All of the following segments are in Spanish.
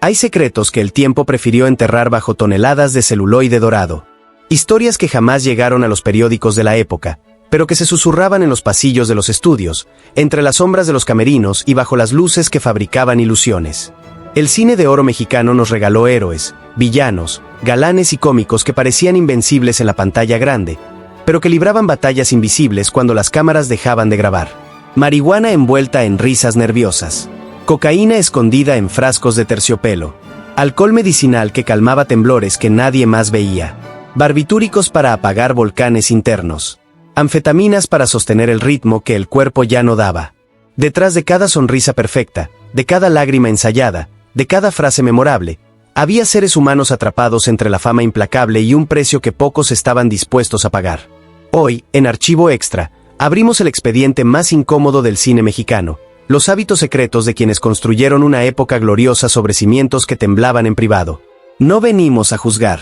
Hay secretos que el tiempo prefirió enterrar bajo toneladas de celuloide dorado. Historias que jamás llegaron a los periódicos de la época, pero que se susurraban en los pasillos de los estudios, entre las sombras de los camerinos y bajo las luces que fabricaban ilusiones. El cine de oro mexicano nos regaló héroes, villanos, galanes y cómicos que parecían invencibles en la pantalla grande, pero que libraban batallas invisibles cuando las cámaras dejaban de grabar. Marihuana envuelta en risas nerviosas. Cocaína escondida en frascos de terciopelo. Alcohol medicinal que calmaba temblores que nadie más veía. Barbitúricos para apagar volcanes internos. Anfetaminas para sostener el ritmo que el cuerpo ya no daba. Detrás de cada sonrisa perfecta, de cada lágrima ensayada, de cada frase memorable, había seres humanos atrapados entre la fama implacable y un precio que pocos estaban dispuestos a pagar. Hoy, en Archivo Extra, abrimos el expediente más incómodo del cine mexicano, los hábitos secretos de quienes construyeron una época gloriosa sobre cimientos que temblaban en privado. No venimos a juzgar.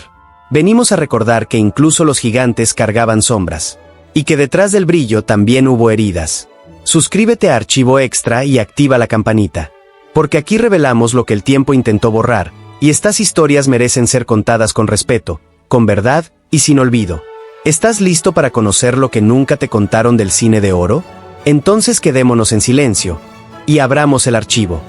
Venimos a recordar que incluso los gigantes cargaban sombras. Y que detrás del brillo también hubo heridas. Suscríbete a Archivo Extra y activa la campanita. Porque aquí revelamos lo que el tiempo intentó borrar, y estas historias merecen ser contadas con respeto, con verdad y sin olvido. ¿Estás listo para conocer lo que nunca te contaron del cine de oro? Entonces quedémonos en silencio y abramos el archivo.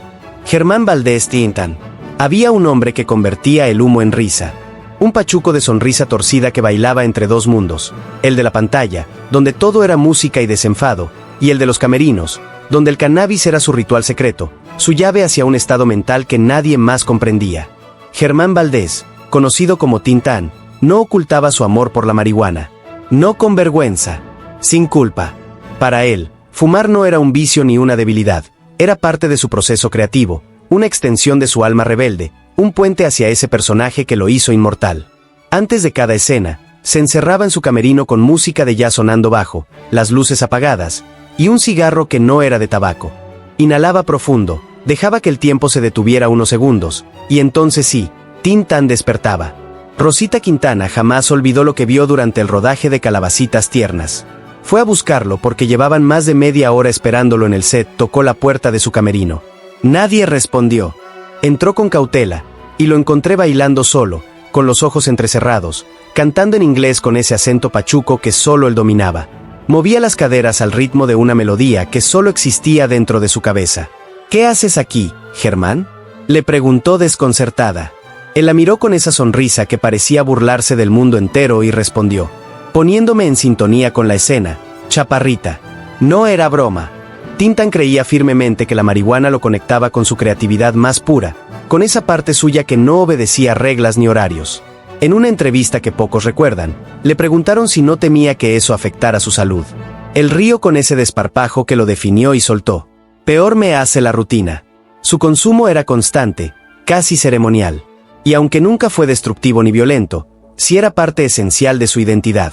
Germán Valdés Tintán. Había un hombre que convertía el humo en risa. Un pachuco de sonrisa torcida que bailaba entre dos mundos, el de la pantalla, donde todo era música y desenfado, y el de los camerinos, donde el cannabis era su ritual secreto, su llave hacia un estado mental que nadie más comprendía. Germán Valdés, conocido como Tintán, no ocultaba su amor por la marihuana. No con vergüenza, sin culpa. Para él, fumar no era un vicio ni una debilidad, era parte de su proceso creativo, una extensión de su alma rebelde, un puente hacia ese personaje que lo hizo inmortal. Antes de cada escena, se encerraba en su camerino con música de jazz sonando bajo, las luces apagadas, y un cigarro que no era de tabaco. Inhalaba profundo, dejaba que el tiempo se detuviera unos segundos, y entonces sí, Tintán despertaba. Rosita Quintana jamás olvidó lo que vio durante el rodaje de Calabacitas Tiernas. Fue a buscarlo porque llevaban más de media hora esperándolo en el set. Tocó la puerta de su camerino. Nadie respondió. Entró con cautela, y lo encontré bailando solo, con los ojos entrecerrados, cantando en inglés con ese acento pachuco que solo él dominaba. Movía las caderas al ritmo de una melodía que solo existía dentro de su cabeza. ¿Qué haces aquí, Germán?, le preguntó desconcertada. Él la miró con esa sonrisa que parecía burlarse del mundo entero y respondió: poniéndome en sintonía con la escena, chaparrita. No era broma. Tintán creía firmemente que la marihuana lo conectaba con su creatividad más pura, con esa parte suya que no obedecía reglas ni horarios. En una entrevista que pocos recuerdan, le preguntaron si no temía que eso afectara su salud. Él rió con ese desparpajo que lo definió y soltó: peor me hace la rutina. Su consumo era constante, casi ceremonial. Y aunque nunca fue destructivo ni violento, sí era parte esencial de su identidad.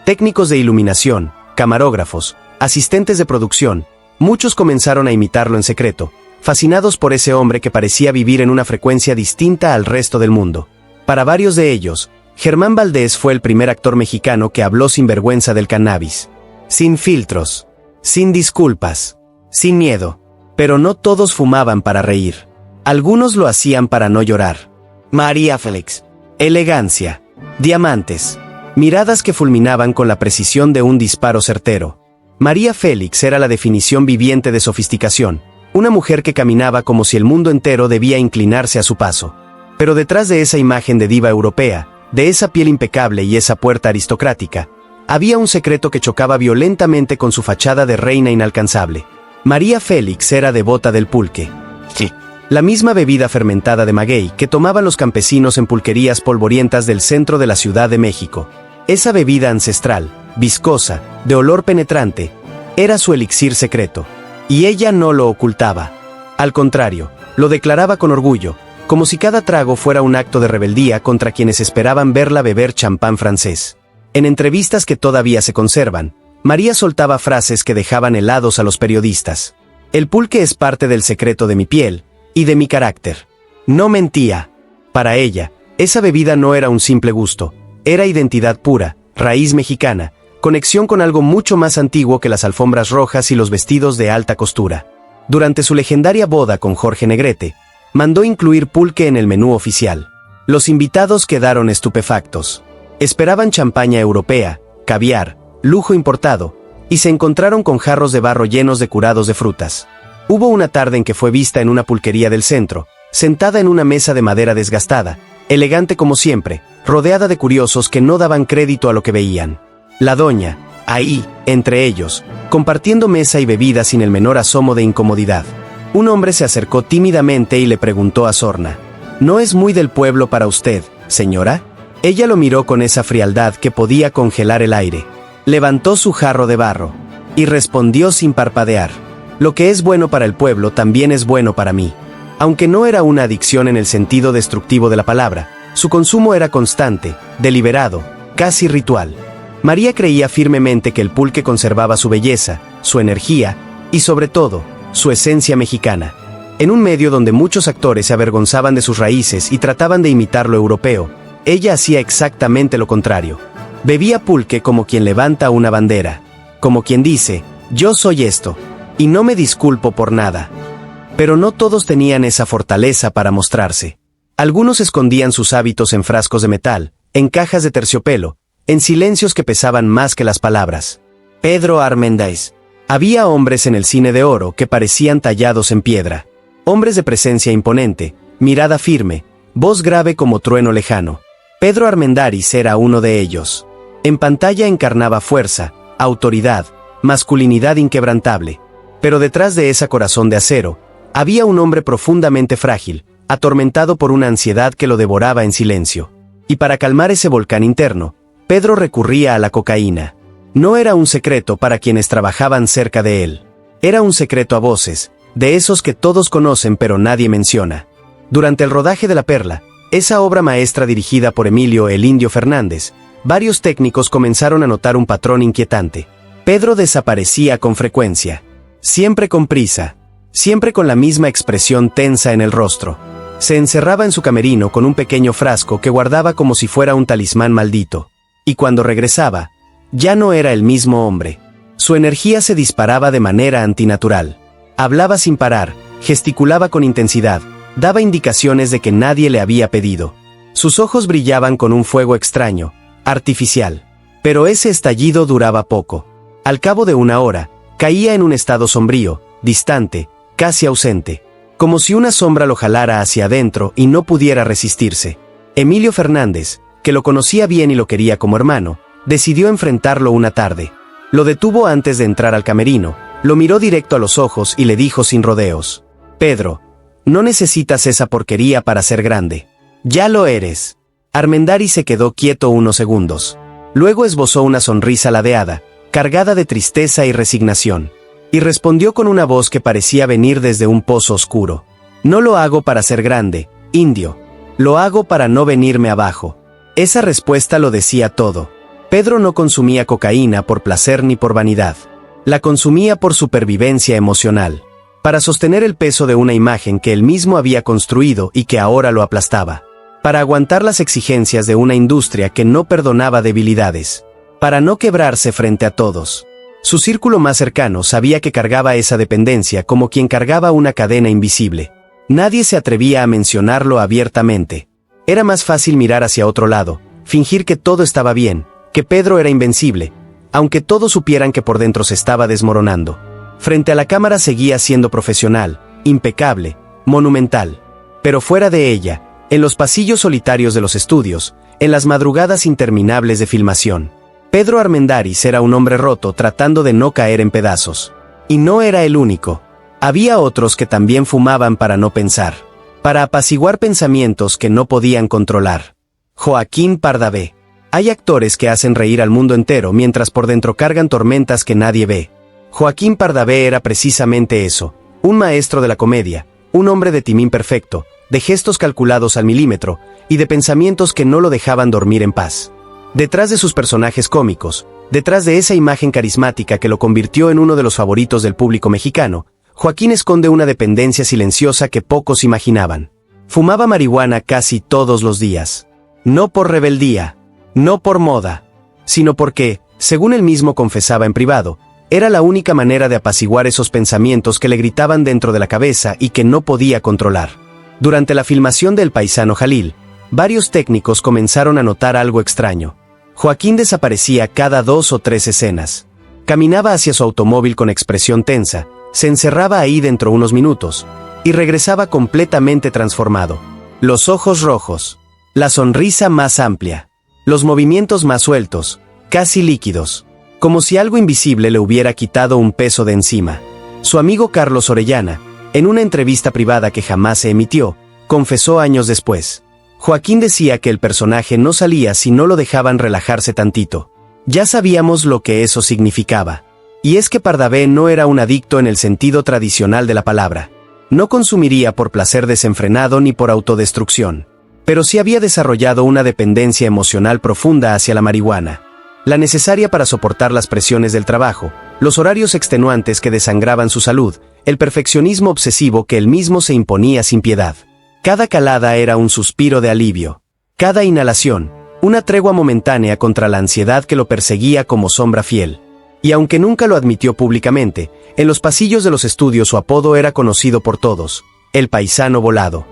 Técnicos de iluminación, camarógrafos, asistentes de producción, muchos comenzaron a imitarlo en secreto, fascinados por ese hombre que parecía vivir en una frecuencia distinta al resto del mundo. Para varios de ellos, Germán Valdés fue el primer actor mexicano que habló sin vergüenza del cannabis. Sin filtros, sin disculpas, sin miedo. Pero no todos fumaban para reír. Algunos lo hacían para no llorar. María Félix. Elegancia. Diamantes. Miradas que fulminaban con la precisión de un disparo certero. María Félix era la definición viviente de sofisticación, una mujer que caminaba como si el mundo entero debía inclinarse a su paso. Pero detrás de esa imagen de diva europea, de esa piel impecable y esa puerta aristocrática, había un secreto que chocaba violentamente con su fachada de reina inalcanzable. María Félix era devota del pulque. Sí. La misma bebida fermentada de maguey que tomaban los campesinos en pulquerías polvorientas del centro de la Ciudad de México. Esa bebida ancestral, viscosa, de olor penetrante, era su elixir secreto. Y ella no lo ocultaba. Al contrario, lo declaraba con orgullo, como si cada trago fuera un acto de rebeldía contra quienes esperaban verla beber champán francés. En entrevistas que todavía se conservan, María soltaba frases que dejaban helados a los periodistas. El pulque es parte del secreto de mi piel y de mi carácter. No mentía. Para ella, esa bebida no era un simple gusto, era identidad pura, raíz mexicana, conexión con algo mucho más antiguo que las alfombras rojas y los vestidos de alta costura. Durante su legendaria boda con Jorge Negrete, Mandó incluir pulque en el menú oficial. Los invitados quedaron estupefactos. Esperaban champaña europea, caviar, lujo importado, y se encontraron con jarros de barro llenos de curados de frutas. Hubo una tarde en que fue vista en una pulquería del centro, sentada en una mesa de madera desgastada, elegante como siempre, rodeada de curiosos que no daban crédito a lo que veían. La doña, ahí, entre ellos, compartiendo mesa y bebida sin el menor asomo de incomodidad. Un hombre se acercó tímidamente y le preguntó a sorna: «¿No es muy del pueblo para usted, señora?». Ella lo miró con esa frialdad que podía congelar el aire. Levantó su jarro de barro y respondió sin parpadear: «Lo que es bueno para el pueblo también es bueno para mí». Aunque no era una adicción en el sentido destructivo de la palabra, su consumo era constante, deliberado, casi ritual. María creía firmemente que el pulque conservaba su belleza, su energía y, sobre todo, su esencia mexicana. En un medio donde muchos actores se avergonzaban de sus raíces y trataban de imitar lo europeo, ella hacía exactamente lo contrario. Bebía pulque como quien levanta una bandera, como quien dice: «Yo soy esto, y no me disculpo por nada». Pero no todos tenían esa fortaleza para mostrarse. Algunos escondían sus hábitos en frascos de metal, en cajas de terciopelo, en silencios que pesaban más que las palabras. Pedro Armendáriz. Había hombres en el cine de oro que parecían tallados en piedra. Hombres de presencia imponente, mirada firme, voz grave como trueno lejano. Pedro Armendáriz era uno de ellos. En pantalla encarnaba fuerza, autoridad, masculinidad inquebrantable. Pero detrás de ese corazón de acero, había un hombre profundamente frágil, atormentado por una ansiedad que lo devoraba en silencio. Y para calmar ese volcán interno, Pedro recurría a la cocaína. No era un secreto para quienes trabajaban cerca de él. Era un secreto a voces, de esos que todos conocen pero nadie menciona. Durante el rodaje de La Perla, esa obra maestra dirigida por Emilio "el Indio" Fernández, varios técnicos comenzaron a notar un patrón inquietante. Pedro desaparecía con frecuencia. Siempre con prisa. Siempre con la misma expresión tensa en el rostro. Se encerraba en su camerino con un pequeño frasco que guardaba como si fuera un talismán maldito. Y cuando regresaba, ya no era el mismo hombre. Su energía se disparaba de manera antinatural. Hablaba sin parar, gesticulaba con intensidad, daba indicaciones de que nadie le había pedido. Sus ojos brillaban con un fuego extraño, artificial. Pero ese estallido duraba poco. Al cabo de una hora, caía en un estado sombrío, distante, casi ausente, como si una sombra lo jalara hacia adentro y no pudiera resistirse. Emilio Fernández, que lo conocía bien y lo quería como hermano, decidió enfrentarlo una tarde. Lo detuvo antes de entrar al camerino, lo miró directo a los ojos y le dijo sin rodeos: «Pedro, no necesitas esa porquería para ser grande. Ya lo eres». Armendáriz se quedó quieto unos segundos. Luego esbozó una sonrisa ladeada, cargada de tristeza y resignación. Y respondió con una voz que parecía venir desde un pozo oscuro: «No lo hago para ser grande, indio. Lo hago para no venirme abajo». Esa respuesta lo decía todo. Pedro no consumía cocaína por placer ni por vanidad. La consumía por supervivencia emocional. Para sostener el peso de una imagen que él mismo había construido y que ahora lo aplastaba. Para aguantar las exigencias de una industria que no perdonaba debilidades. Para no quebrarse frente a todos. Su círculo más cercano sabía que cargaba esa dependencia como quien cargaba una cadena invisible. Nadie se atrevía a mencionarlo abiertamente. Era más fácil mirar hacia otro lado, fingir que todo estaba bien, que Pedro era invencible, aunque todos supieran que por dentro se estaba desmoronando. Frente a la cámara seguía siendo profesional, impecable, monumental. Pero fuera de ella, en los pasillos solitarios de los estudios, en las madrugadas interminables de filmación, Pedro Armendáriz era un hombre roto tratando de no caer en pedazos. Y no era el único. Había otros que también fumaban para no pensar. Para apaciguar pensamientos que no podían controlar. Joaquín Pardavé. Hay actores que hacen reír al mundo entero mientras por dentro cargan tormentas que nadie ve. Joaquín Pardavé era precisamente eso. Un maestro de la comedia. Un hombre de timín perfecto, de gestos calculados al milímetro, y de pensamientos que no lo dejaban dormir en paz. Detrás de sus personajes cómicos, detrás de esa imagen carismática que lo convirtió en uno de los favoritos del público mexicano, Joaquín esconde una dependencia silenciosa que pocos imaginaban. Fumaba marihuana casi todos los días. No por rebeldía, no por moda, sino porque, según él mismo confesaba en privado, era la única manera de apaciguar esos pensamientos que le gritaban dentro de la cabeza y que no podía controlar. Durante la filmación de El paisano Jalil, varios técnicos comenzaron a notar algo extraño. Joaquín desaparecía cada 2 o 3 escenas. Caminaba hacia su automóvil con expresión tensa, se encerraba ahí dentro unos minutos, y regresaba completamente transformado. Los ojos rojos, la sonrisa más amplia, los movimientos más sueltos, casi líquidos, como si algo invisible le hubiera quitado un peso de encima. Su amigo Carlos Orellana, en una entrevista privada que jamás se emitió, confesó años después. Joaquín decía que el personaje no salía si no lo dejaban relajarse tantito. Ya sabíamos lo que eso significaba. Y es que Pardavé no era un adicto en el sentido tradicional de la palabra. No consumiría por placer desenfrenado ni por autodestrucción. Pero sí había desarrollado una dependencia emocional profunda hacia la marihuana. La necesaria para soportar las presiones del trabajo, los horarios extenuantes que desangraban su salud, el perfeccionismo obsesivo que él mismo se imponía sin piedad. Cada calada era un suspiro de alivio. Cada inhalación, una tregua momentánea contra la ansiedad que lo perseguía como sombra fiel. Y aunque nunca lo admitió públicamente, en los pasillos de los estudios su apodo era conocido por todos: el paisano volado.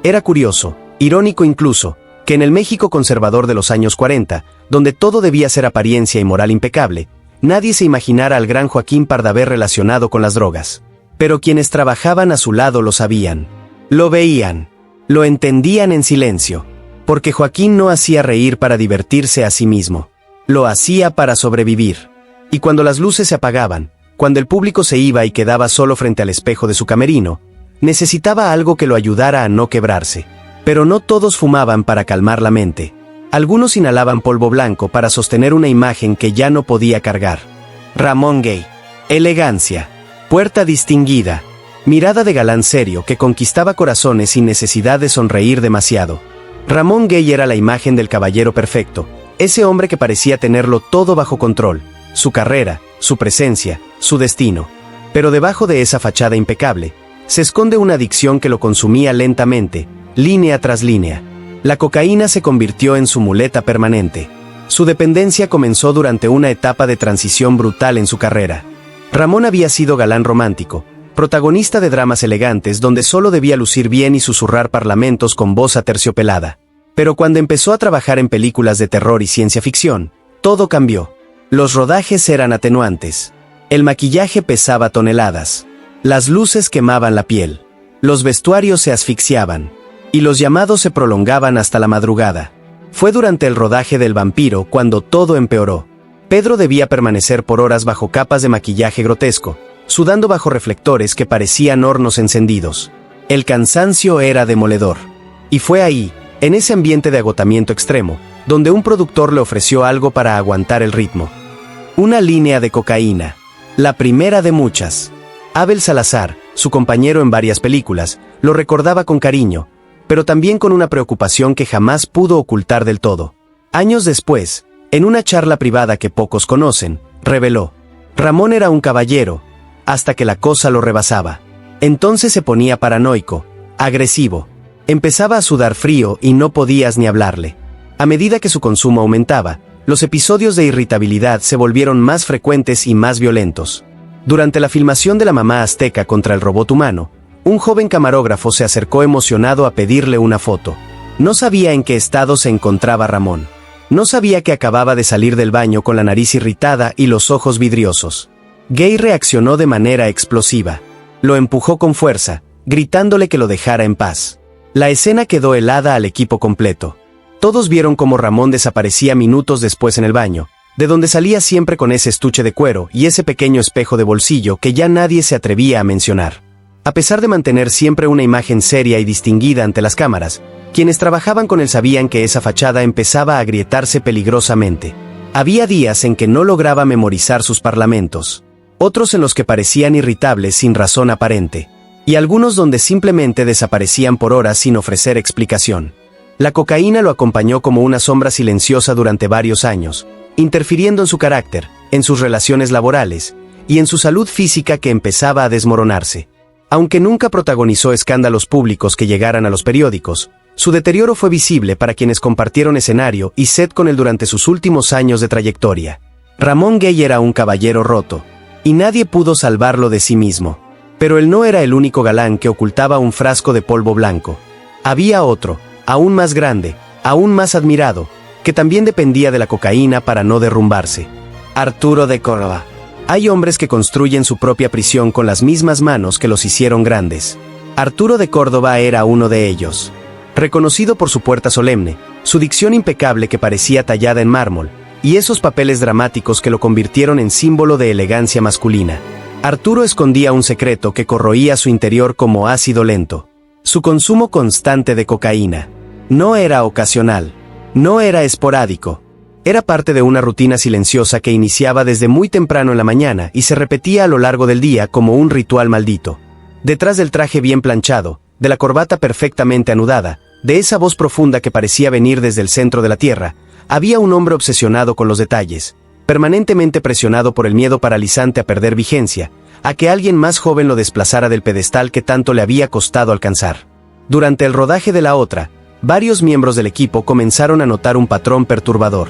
Era curioso, irónico incluso, que en el México conservador de los años 40, donde todo debía ser apariencia y moral impecable, nadie se imaginara al gran Joaquín Pardavé relacionado con las drogas. Pero quienes trabajaban a su lado lo sabían. Lo veían. Lo entendían en silencio. Porque Joaquín no hacía reír para divertirse a sí mismo. Lo hacía para sobrevivir. Y cuando las luces se apagaban, cuando el público se iba y quedaba solo frente al espejo de su camerino, necesitaba algo que lo ayudara a no quebrarse. Pero no todos fumaban para calmar la mente. Algunos inhalaban polvo blanco para sostener una imagen que ya no podía cargar. Ramón Gay. Elegancia. Puerta distinguida. Mirada de galán serio que conquistaba corazones sin necesidad de sonreír demasiado. Ramón Gay era la imagen del caballero perfecto, ese hombre que parecía tenerlo todo bajo control, su carrera, su presencia, su destino. Pero debajo de esa fachada impecable, se esconde una adicción que lo consumía lentamente, línea tras línea. La cocaína se convirtió en su muleta permanente. Su dependencia comenzó durante una etapa de transición brutal en su carrera. Ramón había sido galán romántico, protagonista de dramas elegantes donde solo debía lucir bien y susurrar parlamentos con voz aterciopelada. Pero cuando empezó a trabajar en películas de terror y ciencia ficción, todo cambió. Los rodajes eran atenuantes. El maquillaje pesaba toneladas. Las luces quemaban la piel. Los vestuarios se asfixiaban. Y los llamados se prolongaban hasta la madrugada. Fue durante el rodaje del Vampiro cuando todo empeoró. Pedro debía permanecer por horas bajo capas de maquillaje grotesco, sudando bajo reflectores que parecían hornos encendidos. El cansancio era demoledor. Y fue ahí, en ese ambiente de agotamiento extremo, donde un productor le ofreció algo para aguantar el ritmo. Una línea de cocaína. La primera de muchas. Abel Salazar, su compañero en varias películas, lo recordaba con cariño, pero también con una preocupación que jamás pudo ocultar del todo. Años después, en una charla privada que pocos conocen, reveló: Ramón era un caballero, hasta que la cosa lo rebasaba. Entonces se ponía paranoico, agresivo. Empezaba a sudar frío y no podías ni hablarle. A medida que su consumo aumentaba, los episodios de irritabilidad se volvieron más frecuentes y más violentos. Durante la filmación de La mamá azteca contra el robot humano, un joven camarógrafo se acercó emocionado a pedirle una foto. No sabía en qué estado se encontraba Ramón. No sabía que acababa de salir del baño con la nariz irritada y los ojos vidriosos. Gay reaccionó de manera explosiva. Lo empujó con fuerza, gritándole que lo dejara en paz. La escena quedó helada al equipo completo. Todos vieron cómo Ramón desaparecía minutos después en el baño, de donde salía siempre con ese estuche de cuero y ese pequeño espejo de bolsillo que ya nadie se atrevía a mencionar. A pesar de mantener siempre una imagen seria y distinguida ante las cámaras, quienes trabajaban con él sabían que esa fachada empezaba a agrietarse peligrosamente. Había días en que no lograba memorizar sus parlamentos, otros en los que parecían irritables sin razón aparente, y algunos donde simplemente desaparecían por horas sin ofrecer explicación. La cocaína lo acompañó como una sombra silenciosa durante varios años, interfiriendo en su carácter, en sus relaciones laborales, y en su salud física que empezaba a desmoronarse. Aunque nunca protagonizó escándalos públicos que llegaran a los periódicos, su deterioro fue visible para quienes compartieron escenario y set con él durante sus últimos años de trayectoria. Ramón Gay era un caballero roto, y nadie pudo salvarlo de sí mismo. Pero él no era el único galán que ocultaba un frasco de polvo blanco. Había otro, aún más grande, aún más admirado, que también dependía de la cocaína para no derrumbarse. Arturo de Córdoba. Hay hombres que construyen su propia prisión con las mismas manos que los hicieron grandes. Arturo de Córdoba era uno de ellos. Reconocido por su puerta solemne, su dicción impecable que parecía tallada en mármol, y esos papeles dramáticos que lo convirtieron en símbolo de elegancia masculina. Arturo escondía un secreto que corroía su interior como ácido lento. Su consumo constante de cocaína. No era ocasional. No era esporádico. Era parte de una rutina silenciosa que iniciaba desde muy temprano en la mañana y se repetía a lo largo del día como un ritual maldito. Detrás del traje bien planchado, de la corbata perfectamente anudada, de esa voz profunda que parecía venir desde el centro de la tierra, había un hombre obsesionado con los detalles, permanentemente presionado por el miedo paralizante a perder vigencia, a que alguien más joven lo desplazara del pedestal que tanto le había costado alcanzar. Durante el rodaje de la otra, varios miembros del equipo comenzaron a notar un patrón perturbador.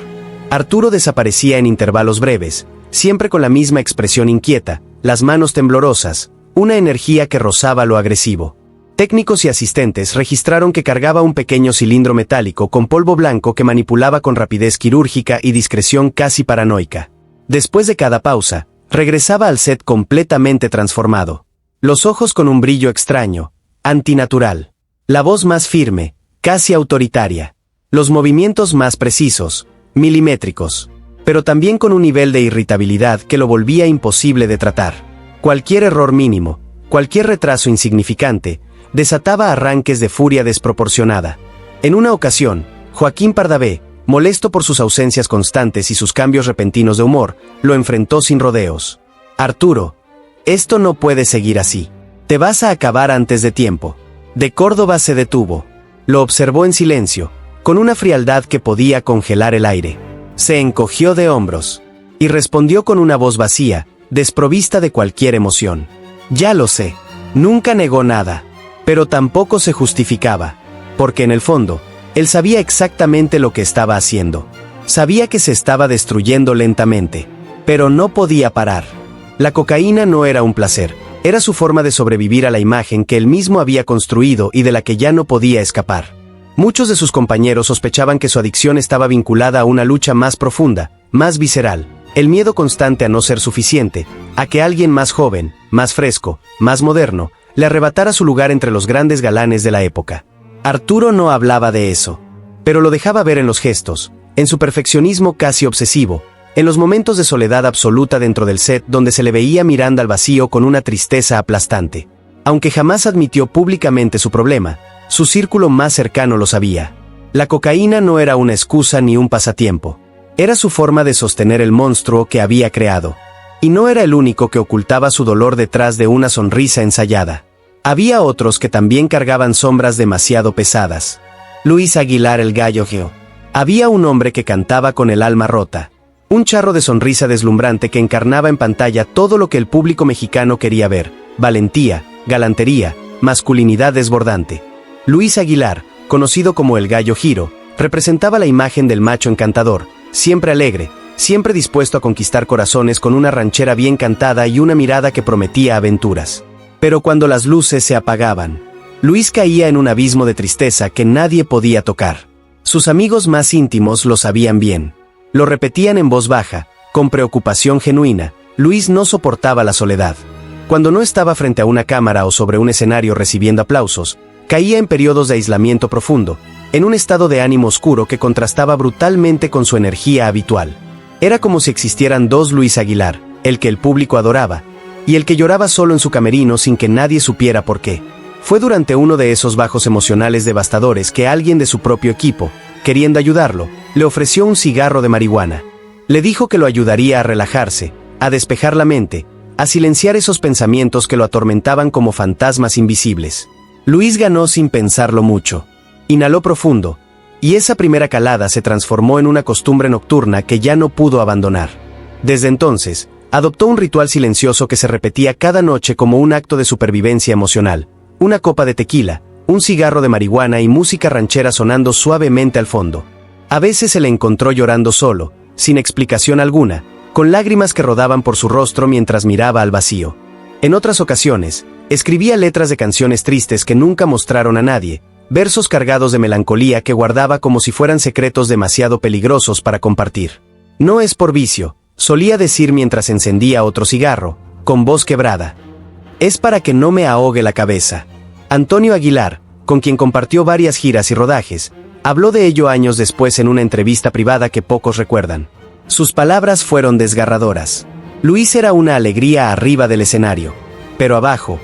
Arturo desaparecía en intervalos breves, siempre con la misma expresión inquieta, las manos temblorosas, una energía que rozaba lo agresivo. Técnicos y asistentes registraron que cargaba un pequeño cilindro metálico con polvo blanco que manipulaba con rapidez quirúrgica y discreción casi paranoica. Después de cada pausa, regresaba al set completamente transformado. Los ojos con un brillo extraño, antinatural. La voz más firme, casi autoritaria. Los movimientos más precisos, milimétricos. Pero también con un nivel de irritabilidad que lo volvía imposible de tratar. Cualquier error mínimo, cualquier retraso insignificante, desataba arranques de furia desproporcionada. En una ocasión, Joaquín Pardavé, molesto por sus ausencias constantes y sus cambios repentinos de humor, lo enfrentó sin rodeos. Arturo, esto no puede seguir así. Te vas a acabar antes de tiempo. De Córdoba se detuvo. Lo observó en silencio, con una frialdad que podía congelar el aire. Se encogió de hombros, y respondió con una voz vacía, desprovista de cualquier emoción. Ya lo sé. Nunca negó nada. Pero tampoco se justificaba, porque en el fondo, él sabía exactamente lo que estaba haciendo. Sabía que se estaba destruyendo lentamente, pero no podía parar. La cocaína no era un placer, era su forma de sobrevivir a la imagen que él mismo había construido y de la que ya no podía escapar. Muchos de sus compañeros sospechaban que su adicción estaba vinculada a una lucha más profunda, más visceral, el miedo constante a no ser suficiente, a que alguien más joven, más fresco, más moderno, le arrebatara su lugar entre los grandes galanes de la época. Arturo no hablaba de eso, pero lo dejaba ver en los gestos, en su perfeccionismo casi obsesivo, en los momentos de soledad absoluta dentro del set donde se le veía mirando al vacío con una tristeza aplastante. Aunque jamás admitió públicamente su problema, su círculo más cercano lo sabía. La cocaína no era una excusa ni un pasatiempo. Era su forma de sostener el monstruo que había creado. Y no era el único que ocultaba su dolor detrás de una sonrisa ensayada. Había otros que también cargaban sombras demasiado pesadas. Luis Aguilar el Gallo Geo. Había un hombre que cantaba con el alma rota. Un charro de sonrisa deslumbrante que encarnaba en pantalla todo lo que el público mexicano quería ver. Valentía, galantería, masculinidad desbordante. Luis Aguilar, conocido como el Gallo Giro, representaba la imagen del macho encantador, siempre alegre, siempre dispuesto a conquistar corazones con una ranchera bien cantada y una mirada que prometía aventuras. Pero cuando las luces se apagaban, Luis caía en un abismo de tristeza que nadie podía tocar. Sus amigos más íntimos lo sabían bien. Lo repetían en voz baja, con preocupación genuina. Luis no soportaba la soledad. Cuando no estaba frente a una cámara o sobre un escenario recibiendo aplausos, caía en periodos de aislamiento profundo, en un estado de ánimo oscuro que contrastaba brutalmente con su energía habitual. Era como si existieran dos Luis Aguilar, el que el público adoraba, y el que lloraba solo en su camerino sin que nadie supiera por qué. Fue durante uno de esos bajos emocionales devastadores que alguien de su propio equipo, queriendo ayudarlo, le ofreció un cigarro de marihuana. Le dijo que lo ayudaría a relajarse, a despejar la mente, a silenciar esos pensamientos que lo atormentaban como fantasmas invisibles. Luis ganó sin pensarlo mucho. Inhaló profundo, y esa primera calada se transformó en una costumbre nocturna que ya no pudo abandonar. Desde entonces, adoptó un ritual silencioso que se repetía cada noche como un acto de supervivencia emocional. Una copa de tequila, un cigarro de marihuana y música ranchera sonando suavemente al fondo. A veces se le encontró llorando solo, sin explicación alguna, con lágrimas que rodaban por su rostro mientras miraba al vacío. En otras ocasiones, Escribía letras de canciones tristes que nunca mostraron a nadie, versos cargados de melancolía que guardaba como si fueran secretos demasiado peligrosos para compartir. No es por vicio, solía decir mientras encendía otro cigarro, con voz quebrada. Es para que no me ahogue la cabeza. Antonio Aguilar, con quien compartió varias giras y rodajes, habló de ello años después en una entrevista privada que pocos recuerdan. Sus palabras fueron desgarradoras. Luis era una alegría arriba del escenario, pero abajo,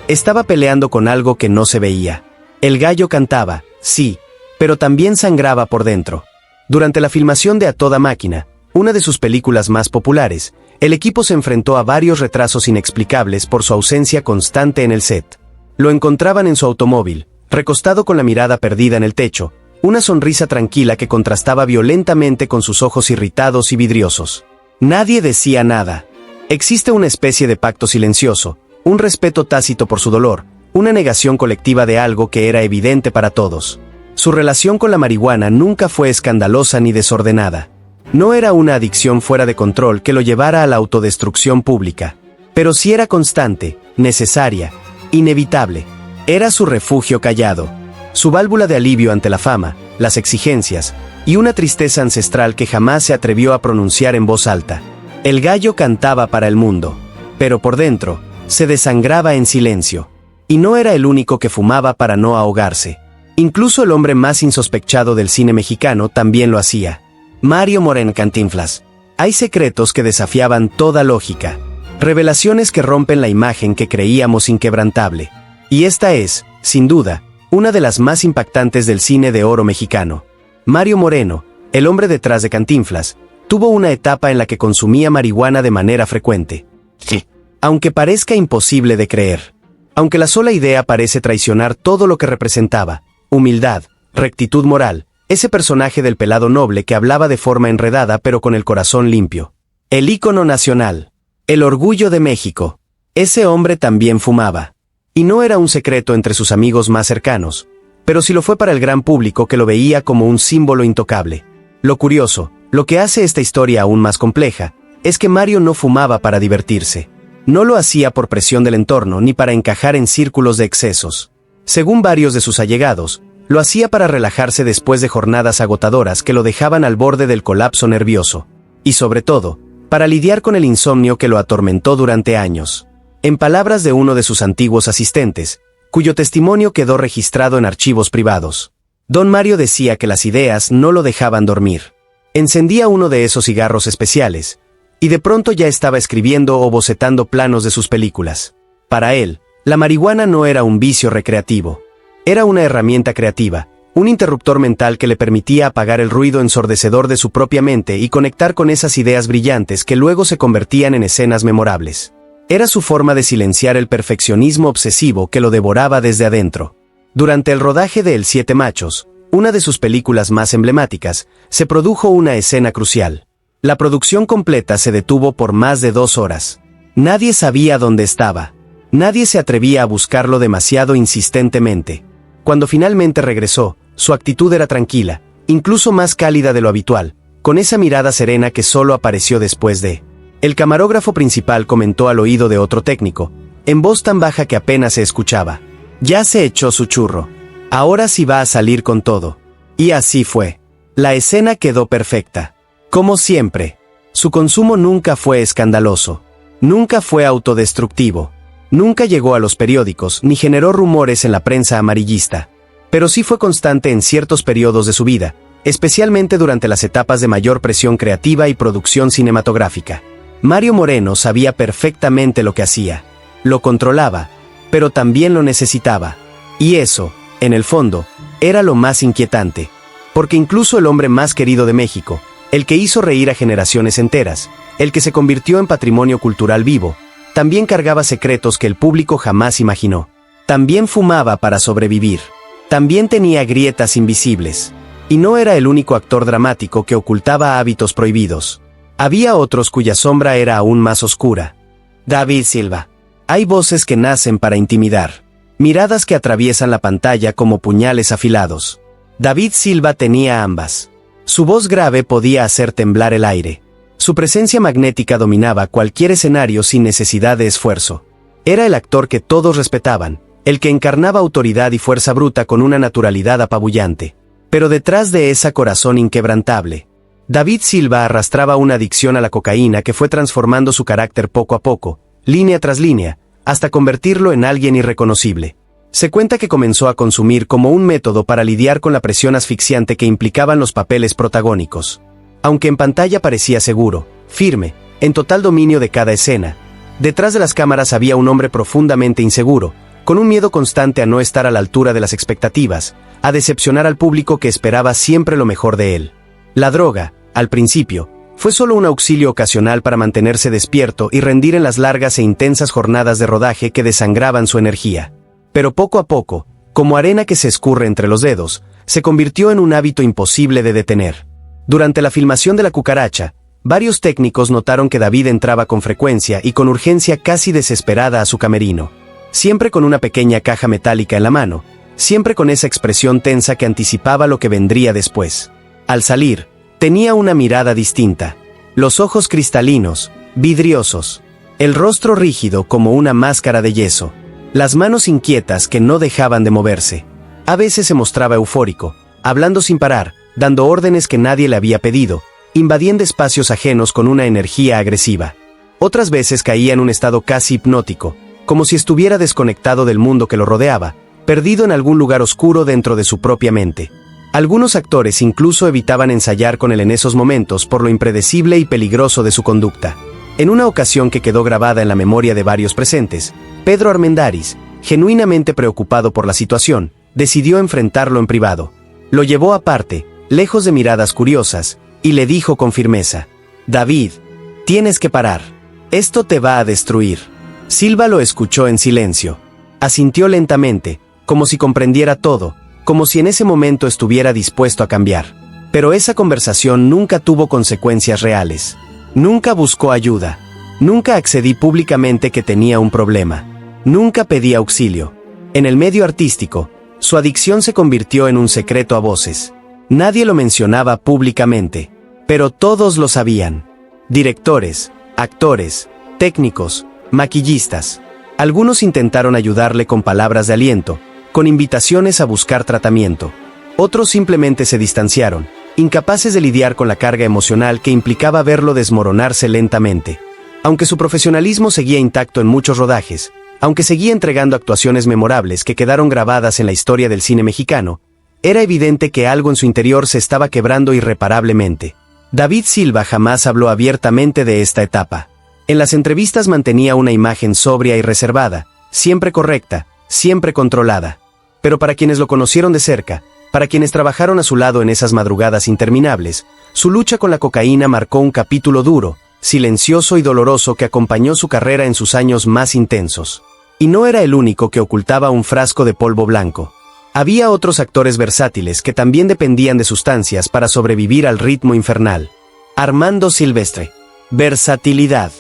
estaba peleando con algo que no se veía. El gallo cantaba, sí, pero también sangraba por dentro. Durante la filmación de A Toda Máquina, una de sus películas más populares, el equipo se enfrentó a varios retrasos inexplicables por su ausencia constante en el set. Lo encontraban en su automóvil, recostado con la mirada perdida en el techo, una sonrisa tranquila que contrastaba violentamente con sus ojos irritados y vidriosos. Nadie decía nada. Existe una especie de pacto silencioso, un respeto tácito por su dolor, una negación colectiva de algo que era evidente para todos. Su relación con la marihuana nunca fue escandalosa ni desordenada. No era una adicción fuera de control que lo llevara a la autodestrucción pública. Pero sí era constante, necesaria, inevitable. Era su refugio callado, su válvula de alivio ante la fama, las exigencias, y una tristeza ancestral que jamás se atrevió a pronunciar en voz alta. El gallo cantaba para el mundo, pero por dentro, se desangraba en silencio. Y no era el único que fumaba para no ahogarse. Incluso el hombre más insospechado del cine mexicano también lo hacía. Mario Moreno Cantinflas. Hay secretos que desafiaban toda lógica. Revelaciones que rompen la imagen que creíamos inquebrantable. Y esta es, sin duda, una de las más impactantes del cine de oro mexicano. Mario Moreno, el hombre detrás de Cantinflas, tuvo una etapa en la que consumía marihuana de manera frecuente. Sí. Aunque parezca imposible de creer. Aunque la sola idea parece traicionar todo lo que representaba, humildad, rectitud moral, ese personaje del pelado noble que hablaba de forma enredada pero con el corazón limpio. El ícono nacional. El orgullo de México. Ese hombre también fumaba. Y no era un secreto entre sus amigos más cercanos, pero sí lo fue para el gran público que lo veía como un símbolo intocable. Lo curioso, lo que hace esta historia aún más compleja, es que Mario no fumaba para divertirse. No lo hacía por presión del entorno ni para encajar en círculos de excesos. Según varios de sus allegados, lo hacía para relajarse después de jornadas agotadoras que lo dejaban al borde del colapso nervioso. Y sobre todo, para lidiar con el insomnio que lo atormentó durante años. En palabras de uno de sus antiguos asistentes, cuyo testimonio quedó registrado en archivos privados, don Mario decía que las ideas no lo dejaban dormir. Encendía uno de esos cigarros especiales, y de pronto ya estaba escribiendo o bocetando planos de sus películas. Para él, la marihuana no era un vicio recreativo. Era una herramienta creativa, un interruptor mental que le permitía apagar el ruido ensordecedor de su propia mente y conectar con esas ideas brillantes que luego se convertían en escenas memorables. Era su forma de silenciar el perfeccionismo obsesivo que lo devoraba desde adentro. Durante el rodaje de El Siete Machos, una de sus películas más emblemáticas, se produjo una escena crucial. La producción completa se detuvo por más de 2 horas. Nadie sabía dónde estaba. Nadie se atrevía a buscarlo demasiado insistentemente. Cuando finalmente regresó, su actitud era tranquila, incluso más cálida de lo habitual, con esa mirada serena que solo apareció después de... El camarógrafo principal comentó al oído de otro técnico, en voz tan baja que apenas se escuchaba. Ya se echó su churro. Ahora sí va a salir con todo. Y así fue. La escena quedó perfecta. Como siempre. Su consumo nunca fue escandaloso. Nunca fue autodestructivo. Nunca llegó a los periódicos ni generó rumores en la prensa amarillista. Pero sí fue constante en ciertos periodos de su vida, especialmente durante las etapas de mayor presión creativa y producción cinematográfica. Mario Moreno sabía perfectamente lo que hacía. Lo controlaba, pero también lo necesitaba. Y eso, en el fondo, era lo más inquietante. Porque incluso el hombre más querido de México, el que hizo reír a generaciones enteras, el que se convirtió en patrimonio cultural vivo, también cargaba secretos que el público jamás imaginó. También fumaba para sobrevivir. También tenía grietas invisibles. Y no era el único actor dramático que ocultaba hábitos prohibidos. Había otros cuya sombra era aún más oscura. David Silva. Hay voces que nacen para intimidar. Miradas que atraviesan la pantalla como puñales afilados. David Silva tenía ambas. Su voz grave podía hacer temblar el aire. Su presencia magnética dominaba cualquier escenario sin necesidad de esfuerzo. Era el actor que todos respetaban, el que encarnaba autoridad y fuerza bruta con una naturalidad apabullante. Pero detrás de esa corazón inquebrantable, David Silva arrastraba una adicción a la cocaína que fue transformando su carácter poco a poco, línea tras línea, hasta convertirlo en alguien irreconocible. Se cuenta que comenzó a consumir como un método para lidiar con la presión asfixiante que implicaban los papeles protagónicos. Aunque en pantalla parecía seguro, firme, en total dominio de cada escena, detrás de las cámaras había un hombre profundamente inseguro, con un miedo constante a no estar a la altura de las expectativas, a decepcionar al público que esperaba siempre lo mejor de él. La droga, al principio, fue solo un auxilio ocasional para mantenerse despierto y rendir en las largas e intensas jornadas de rodaje que desangraban su energía. Pero poco a poco, como arena que se escurre entre los dedos, se convirtió en un hábito imposible de detener. Durante la filmación de La Cucaracha, varios técnicos notaron que David entraba con frecuencia y con urgencia casi desesperada a su camerino. Siempre con una pequeña caja metálica en la mano, siempre con esa expresión tensa que anticipaba lo que vendría después. Al salir, tenía una mirada distinta. Los ojos cristalinos, vidriosos. El rostro rígido como una máscara de yeso. Las manos inquietas que no dejaban de moverse. A veces se mostraba eufórico, hablando sin parar, dando órdenes que nadie le había pedido, invadiendo espacios ajenos con una energía agresiva. Otras veces caía en un estado casi hipnótico, como si estuviera desconectado del mundo que lo rodeaba, perdido en algún lugar oscuro dentro de su propia mente. Algunos actores incluso evitaban ensayar con él en esos momentos por lo impredecible y peligroso de su conducta. En una ocasión que quedó grabada en la memoria de varios presentes, Pedro Armendáriz, genuinamente preocupado por la situación, decidió enfrentarlo en privado. Lo llevó aparte, lejos de miradas curiosas, y le dijo con firmeza: «David, tienes que parar. Esto te va a destruir». Silva lo escuchó en silencio. Asintió lentamente, como si comprendiera todo, como si en ese momento estuviera dispuesto a cambiar. Pero esa conversación nunca tuvo consecuencias reales. Nunca buscó ayuda. Nunca accedí públicamente que tenía un problema. Nunca pedí auxilio. En el medio artístico, su adicción se convirtió en un secreto a voces. Nadie lo mencionaba públicamente, pero todos lo sabían. Directores, actores, técnicos, maquillistas. Algunos intentaron ayudarle con palabras de aliento, con invitaciones a buscar tratamiento. Otros simplemente se distanciaron, incapaces de lidiar con la carga emocional que implicaba verlo desmoronarse lentamente. Aunque su profesionalismo seguía intacto en muchos rodajes, aunque seguía entregando actuaciones memorables que quedaron grabadas en la historia del cine mexicano, era evidente que algo en su interior se estaba quebrando irreparablemente. David Silva jamás habló abiertamente de esta etapa. En las entrevistas mantenía una imagen sobria y reservada, siempre correcta, siempre controlada. Pero para quienes lo conocieron de cerca, para quienes trabajaron a su lado en esas madrugadas interminables, su lucha con la cocaína marcó un capítulo duro, silencioso y doloroso que acompañó su carrera en sus años más intensos. Y no era el único que ocultaba un frasco de polvo blanco. Había otros actores versátiles que también dependían de sustancias para sobrevivir al ritmo infernal. Armando Silvestre. Versatilidad.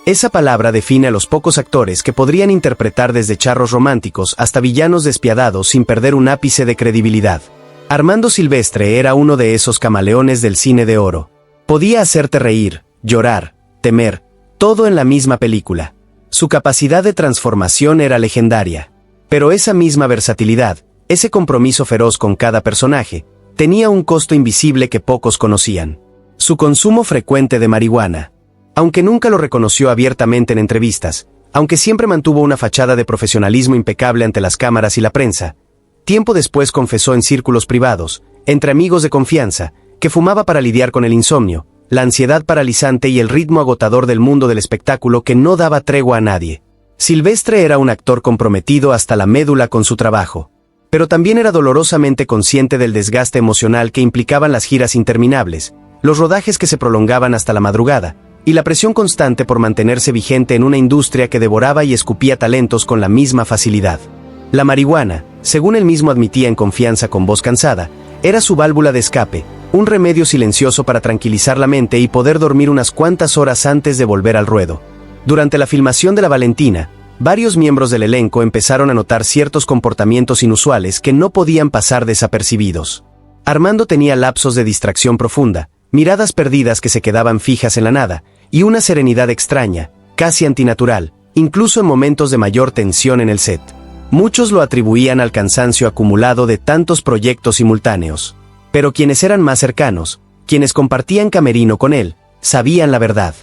Esa palabra define a los pocos actores que podrían interpretar desde charros románticos hasta villanos despiadados sin perder un ápice de credibilidad. Armando Silvestre era uno de esos camaleones del cine de oro. Podía hacerte reír, llorar, temer, todo en la misma película. Su capacidad de transformación era legendaria. Pero esa misma versatilidad, ese compromiso feroz con cada personaje, tenía un costo invisible que pocos conocían. Su consumo frecuente de marihuana. Aunque nunca lo reconoció abiertamente en entrevistas, aunque siempre mantuvo una fachada de profesionalismo impecable ante las cámaras y la prensa, tiempo después confesó en círculos privados, entre amigos de confianza, que fumaba para lidiar con el insomnio, la ansiedad paralizante y el ritmo agotador del mundo del espectáculo que no daba tregua a nadie. Silvestre era un actor comprometido hasta la médula con su trabajo. Pero también era dolorosamente consciente del desgaste emocional que implicaban las giras interminables, los rodajes que se prolongaban hasta la madrugada, y la presión constante por mantenerse vigente en una industria que devoraba y escupía talentos con la misma facilidad. La marihuana, según él mismo admitía en confianza con voz cansada, era su válvula de escape, un remedio silencioso para tranquilizar la mente y poder dormir unas cuantas horas antes de volver al ruedo. Durante la filmación de La Valentina, varios miembros del elenco empezaron a notar ciertos comportamientos inusuales que no podían pasar desapercibidos. Armando tenía lapsos de distracción profunda, miradas perdidas que se quedaban fijas en la nada, y una serenidad extraña, casi antinatural, incluso en momentos de mayor tensión en el set. Muchos lo atribuían al cansancio acumulado de tantos proyectos simultáneos. Pero quienes eran más cercanos, quienes compartían camerino con él, sabían la verdad.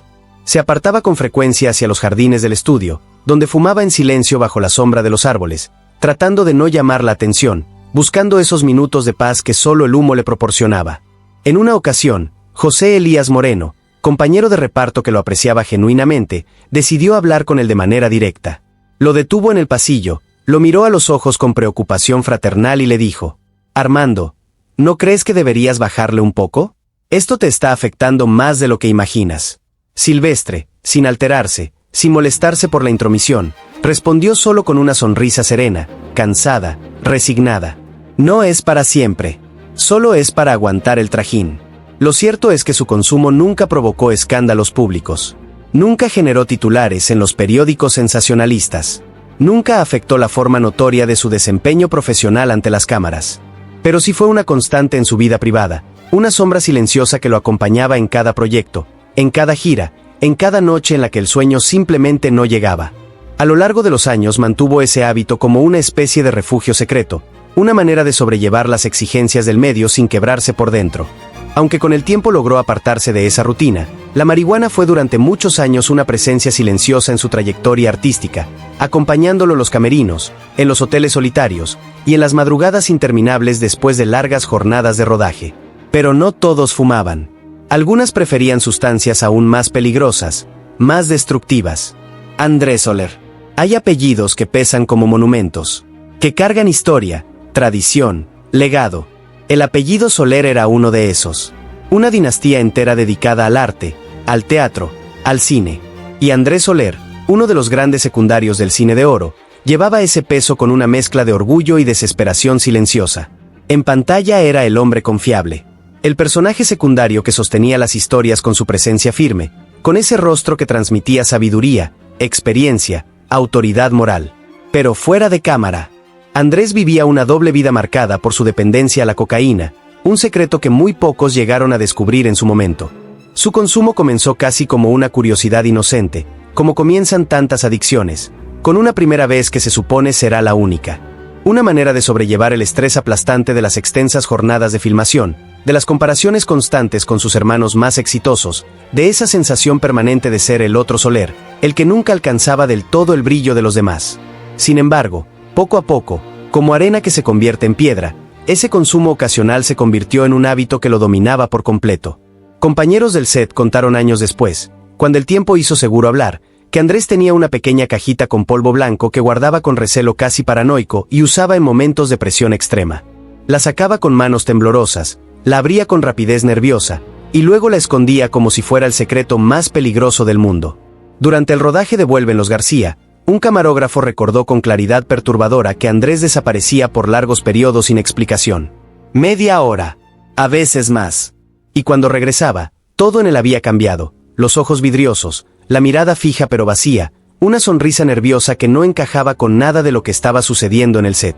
Se apartaba con frecuencia hacia los jardines del estudio, donde fumaba en silencio bajo la sombra de los árboles, tratando de no llamar la atención, buscando esos minutos de paz que solo el humo le proporcionaba. En una ocasión, José Elías Moreno, compañero de reparto que lo apreciaba genuinamente, decidió hablar con él de manera directa. Lo detuvo en el pasillo, lo miró a los ojos con preocupación fraternal y le dijo: «Armando, ¿no crees que deberías bajarle un poco? Esto te está afectando más de lo que imaginas». Silvestre, sin alterarse, sin molestarse por la intromisión, respondió solo con una sonrisa serena, cansada, resignada: «No es para siempre. Solo es para aguantar el trajín». Lo cierto es que su consumo nunca provocó escándalos públicos. Nunca generó titulares en los periódicos sensacionalistas. Nunca afectó la forma notoria de su desempeño profesional ante las cámaras. Pero sí fue una constante en su vida privada, una sombra silenciosa que lo acompañaba en cada proyecto, en cada gira, en cada noche en la que el sueño simplemente no llegaba. A lo largo de los años mantuvo ese hábito como una especie de refugio secreto, una manera de sobrellevar las exigencias del medio sin quebrarse por dentro. Aunque con el tiempo logró apartarse de esa rutina, la marihuana fue durante muchos años una presencia silenciosa en su trayectoria artística, acompañándolo en los camerinos, en los hoteles solitarios y en las madrugadas interminables después de largas jornadas de rodaje. Pero no todos fumaban. Algunas preferían sustancias aún más peligrosas, más destructivas. Andrés Soler. Hay apellidos que pesan como monumentos, que cargan historia, tradición, legado. El apellido Soler era uno de esos. Una dinastía entera dedicada al arte, al teatro, al cine. Y Andrés Soler, uno de los grandes secundarios del cine de oro, llevaba ese peso con una mezcla de orgullo y desesperación silenciosa. En pantalla era el hombre confiable. El personaje secundario que sostenía las historias con su presencia firme, con ese rostro que transmitía sabiduría, experiencia, autoridad moral. Pero fuera de cámara, Andrés vivía una doble vida marcada por su dependencia a la cocaína, un secreto que muy pocos llegaron a descubrir en su momento. Su consumo comenzó casi como una curiosidad inocente, como comienzan tantas adicciones, con una primera vez que se supone será la única. Una manera de sobrellevar el estrés aplastante de las extensas jornadas de filmación, de las comparaciones constantes con sus hermanos más exitosos, de esa sensación permanente de ser el otro Soler, el que nunca alcanzaba del todo el brillo de los demás. Sin embargo, poco a poco, como arena que se convierte en piedra, ese consumo ocasional se convirtió en un hábito que lo dominaba por completo. Compañeros del set contaron años después, cuando el tiempo hizo seguro hablar, que Andrés tenía una pequeña cajita con polvo blanco que guardaba con recelo casi paranoico y usaba en momentos de presión extrema. La sacaba con manos temblorosas, la abría con rapidez nerviosa, y luego la escondía como si fuera el secreto más peligroso del mundo. Durante el rodaje de Vuelven los García, un camarógrafo recordó con claridad perturbadora que Andrés desaparecía por largos periodos sin explicación. Media hora, a veces más. Y cuando regresaba, todo en él había cambiado, los ojos vidriosos, la mirada fija pero vacía, una sonrisa nerviosa que no encajaba con nada de lo que estaba sucediendo en el set.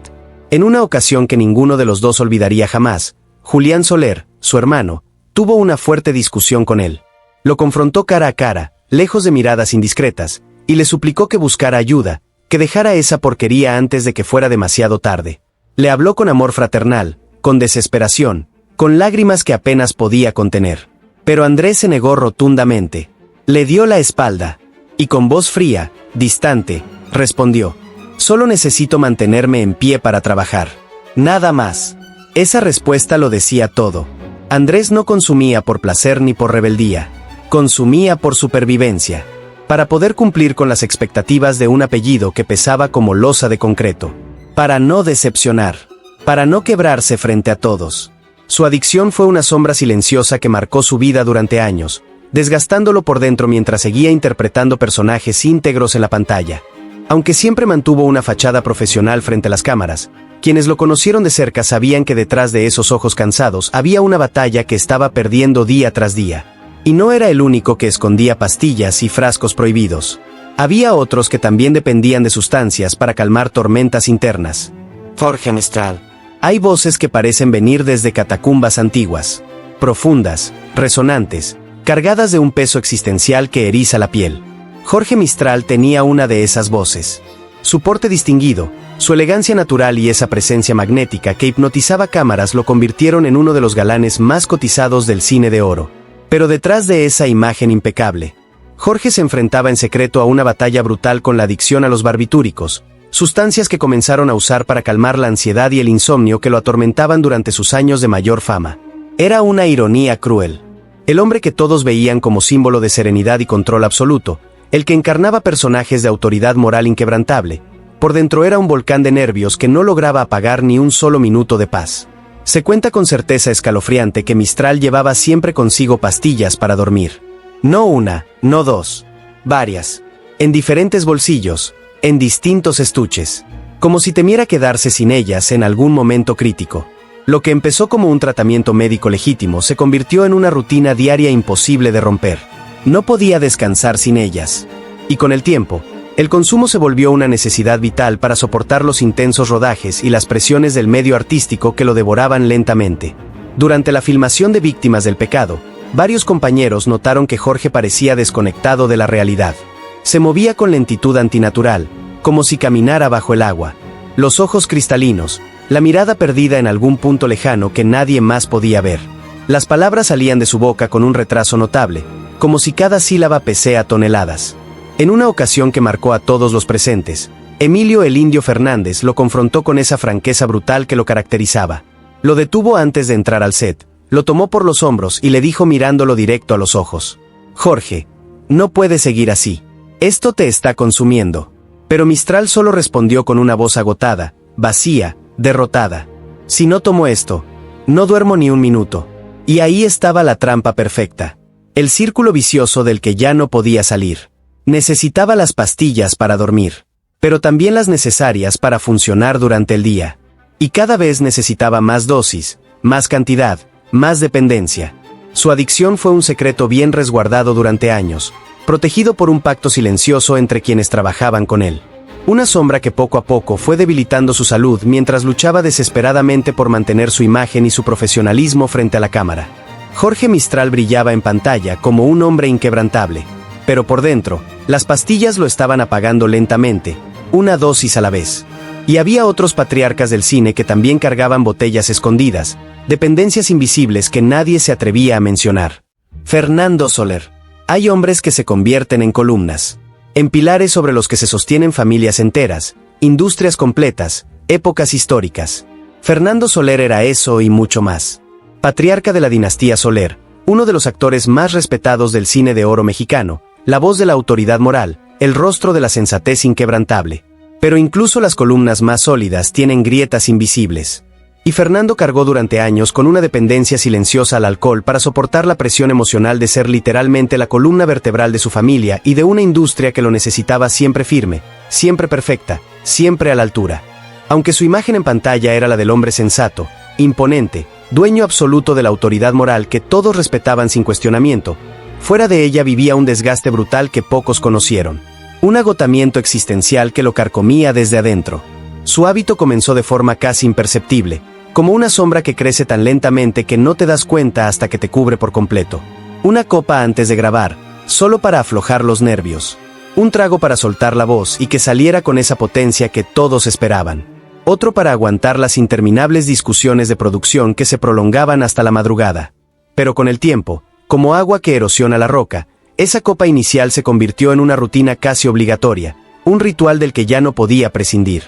En una ocasión que ninguno de los dos olvidaría jamás, Julián Soler, su hermano, tuvo una fuerte discusión con él. Lo confrontó cara a cara, lejos de miradas indiscretas, y le suplicó que buscara ayuda, que dejara esa porquería antes de que fuera demasiado tarde. Le habló con amor fraternal, con desesperación, con lágrimas que apenas podía contener. Pero Andrés se negó rotundamente. Le dio la espalda, y con voz fría, distante, respondió: «Solo necesito mantenerme en pie para trabajar. Nada más». Esa respuesta lo decía todo. Andrés no consumía por placer ni por rebeldía. Consumía por supervivencia. Para poder cumplir con las expectativas de un apellido que pesaba como losa de concreto. Para no decepcionar. Para no quebrarse frente a todos. Su adicción fue una sombra silenciosa que marcó su vida durante años, desgastándolo por dentro mientras seguía interpretando personajes íntegros en la pantalla. Aunque siempre mantuvo una fachada profesional frente a las cámaras, quienes lo conocieron de cerca sabían que detrás de esos ojos cansados había una batalla que estaba perdiendo día tras día. Y no era el único que escondía pastillas y frascos prohibidos. Había otros que también dependían de sustancias para calmar tormentas internas. Jorge Mestral. Hay voces que parecen venir desde catacumbas antiguas, profundas, resonantes, cargadas de un peso existencial que eriza la piel. Jorge Mistral tenía una de esas voces. Su porte distinguido, su elegancia natural y esa presencia magnética que hipnotizaba cámaras lo convirtieron en uno de los galanes más cotizados del cine de oro. Pero detrás de esa imagen impecable, Jorge se enfrentaba en secreto a una batalla brutal con la adicción a los barbitúricos, sustancias que comenzaron a usar para calmar la ansiedad y el insomnio que lo atormentaban durante sus años de mayor fama. Era una ironía cruel. El hombre que todos veían como símbolo de serenidad y control absoluto, el que encarnaba personajes de autoridad moral inquebrantable, por dentro era un volcán de nervios que no lograba apagar ni un solo minuto de paz. Se cuenta con certeza escalofriante que Mistral llevaba siempre consigo pastillas para dormir. No una, no dos, varias, en diferentes bolsillos, en distintos estuches, como si temiera quedarse sin ellas en algún momento crítico. Lo que empezó como un tratamiento médico legítimo se convirtió en una rutina diaria imposible de romper. No podía descansar sin ellas. Y con el tiempo, el consumo se volvió una necesidad vital para soportar los intensos rodajes y las presiones del medio artístico que lo devoraban lentamente. Durante la filmación de Víctimas del Pecado, varios compañeros notaron que Jorge parecía desconectado de la realidad. Se movía con lentitud antinatural, como si caminara bajo el agua. Los ojos cristalinos, la mirada perdida en algún punto lejano que nadie más podía ver. Las palabras salían de su boca con un retraso notable, como si cada sílaba pesara toneladas. En una ocasión que marcó a todos los presentes, Emilio el Indio Fernández lo confrontó con esa franqueza brutal que lo caracterizaba. Lo detuvo antes de entrar al set, lo tomó por los hombros y le dijo mirándolo directo a los ojos: «Jorge, no puedes seguir así. Esto te está consumiendo». Pero Mistral solo respondió con una voz agotada, vacía, derrotada: «Si no tomo esto, no duermo ni un minuto». Y ahí estaba la trampa perfecta. El círculo vicioso del que ya no podía salir. Necesitaba las pastillas para dormir, pero también las necesarias para funcionar durante el día. Y cada vez necesitaba más dosis, más cantidad, más dependencia. Su adicción fue un secreto bien resguardado durante años, protegido por un pacto silencioso entre quienes trabajaban con él. Una sombra que poco a poco fue debilitando su salud mientras luchaba desesperadamente por mantener su imagen y su profesionalismo frente a la cámara. Jorge Mistral brillaba en pantalla como un hombre inquebrantable, pero por dentro, las pastillas lo estaban apagando lentamente, una dosis a la vez. Y había otros patriarcas del cine que también cargaban botellas escondidas, dependencias invisibles que nadie se atrevía a mencionar. Fernando Soler. Hay hombres que se convierten en columnas, en pilares sobre los que se sostienen familias enteras, industrias completas, épocas históricas. Fernando Soler era eso y mucho más. Patriarca de la dinastía Soler, uno de los actores más respetados del cine de oro mexicano, la voz de la autoridad moral, el rostro de la sensatez inquebrantable. Pero incluso las columnas más sólidas tienen grietas invisibles. Y Fernando cargó durante años con una dependencia silenciosa al alcohol para soportar la presión emocional de ser literalmente la columna vertebral de su familia y de una industria que lo necesitaba siempre firme, siempre perfecta, siempre a la altura. Aunque su imagen en pantalla era la del hombre sensato, imponente, dueño absoluto de la autoridad moral que todos respetaban sin cuestionamiento, fuera de ella vivía un desgaste brutal que pocos conocieron. Un agotamiento existencial que lo carcomía desde adentro. Su hábito comenzó de forma casi imperceptible, como una sombra que crece tan lentamente que no te das cuenta hasta que te cubre por completo. Una copa antes de grabar, solo para aflojar los nervios. Un trago para soltar la voz y que saliera con esa potencia que todos esperaban. Otro para aguantar las interminables discusiones de producción que se prolongaban hasta la madrugada. Pero con el tiempo, como agua que erosiona la roca, esa copa inicial se convirtió en una rutina casi obligatoria, un ritual del que ya no podía prescindir.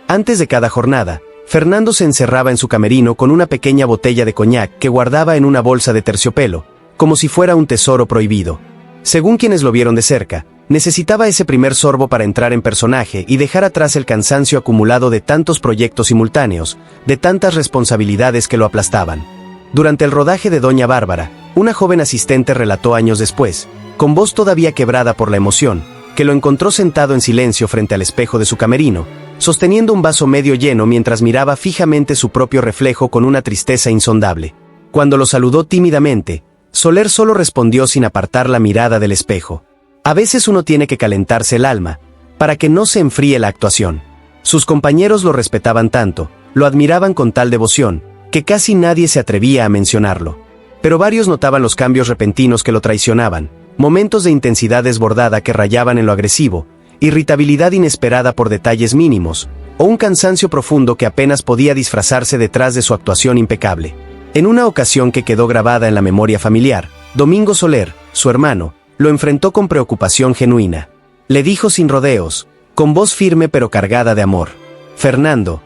Antes de cada jornada, Fernando se encerraba en su camerino con una pequeña botella de coñac que guardaba en una bolsa de terciopelo, como si fuera un tesoro prohibido. Según quienes lo vieron de cerca, necesitaba ese primer sorbo para entrar en personaje y dejar atrás el cansancio acumulado de tantos proyectos simultáneos, de tantas responsabilidades que lo aplastaban. Durante el rodaje de Doña Bárbara, una joven asistente relató años después, con voz todavía quebrada por la emoción, que lo encontró sentado en silencio frente al espejo de su camerino, sosteniendo un vaso medio lleno mientras miraba fijamente su propio reflejo con una tristeza insondable. Cuando lo saludó tímidamente, Soler solo respondió sin apartar la mirada del espejo. A veces uno tiene que calentarse el alma, para que no se enfríe la actuación. Sus compañeros lo respetaban tanto, lo admiraban con tal devoción, que casi nadie se atrevía a mencionarlo. Pero varios notaban los cambios repentinos que lo traicionaban, momentos de intensidad desbordada que rayaban en lo agresivo, irritabilidad inesperada por detalles mínimos, o un cansancio profundo que apenas podía disfrazarse detrás de su actuación impecable. En una ocasión que quedó grabada en la memoria familiar, Domingo Soler, su hermano, lo enfrentó con preocupación genuina. Le dijo sin rodeos, con voz firme pero cargada de amor: Fernando,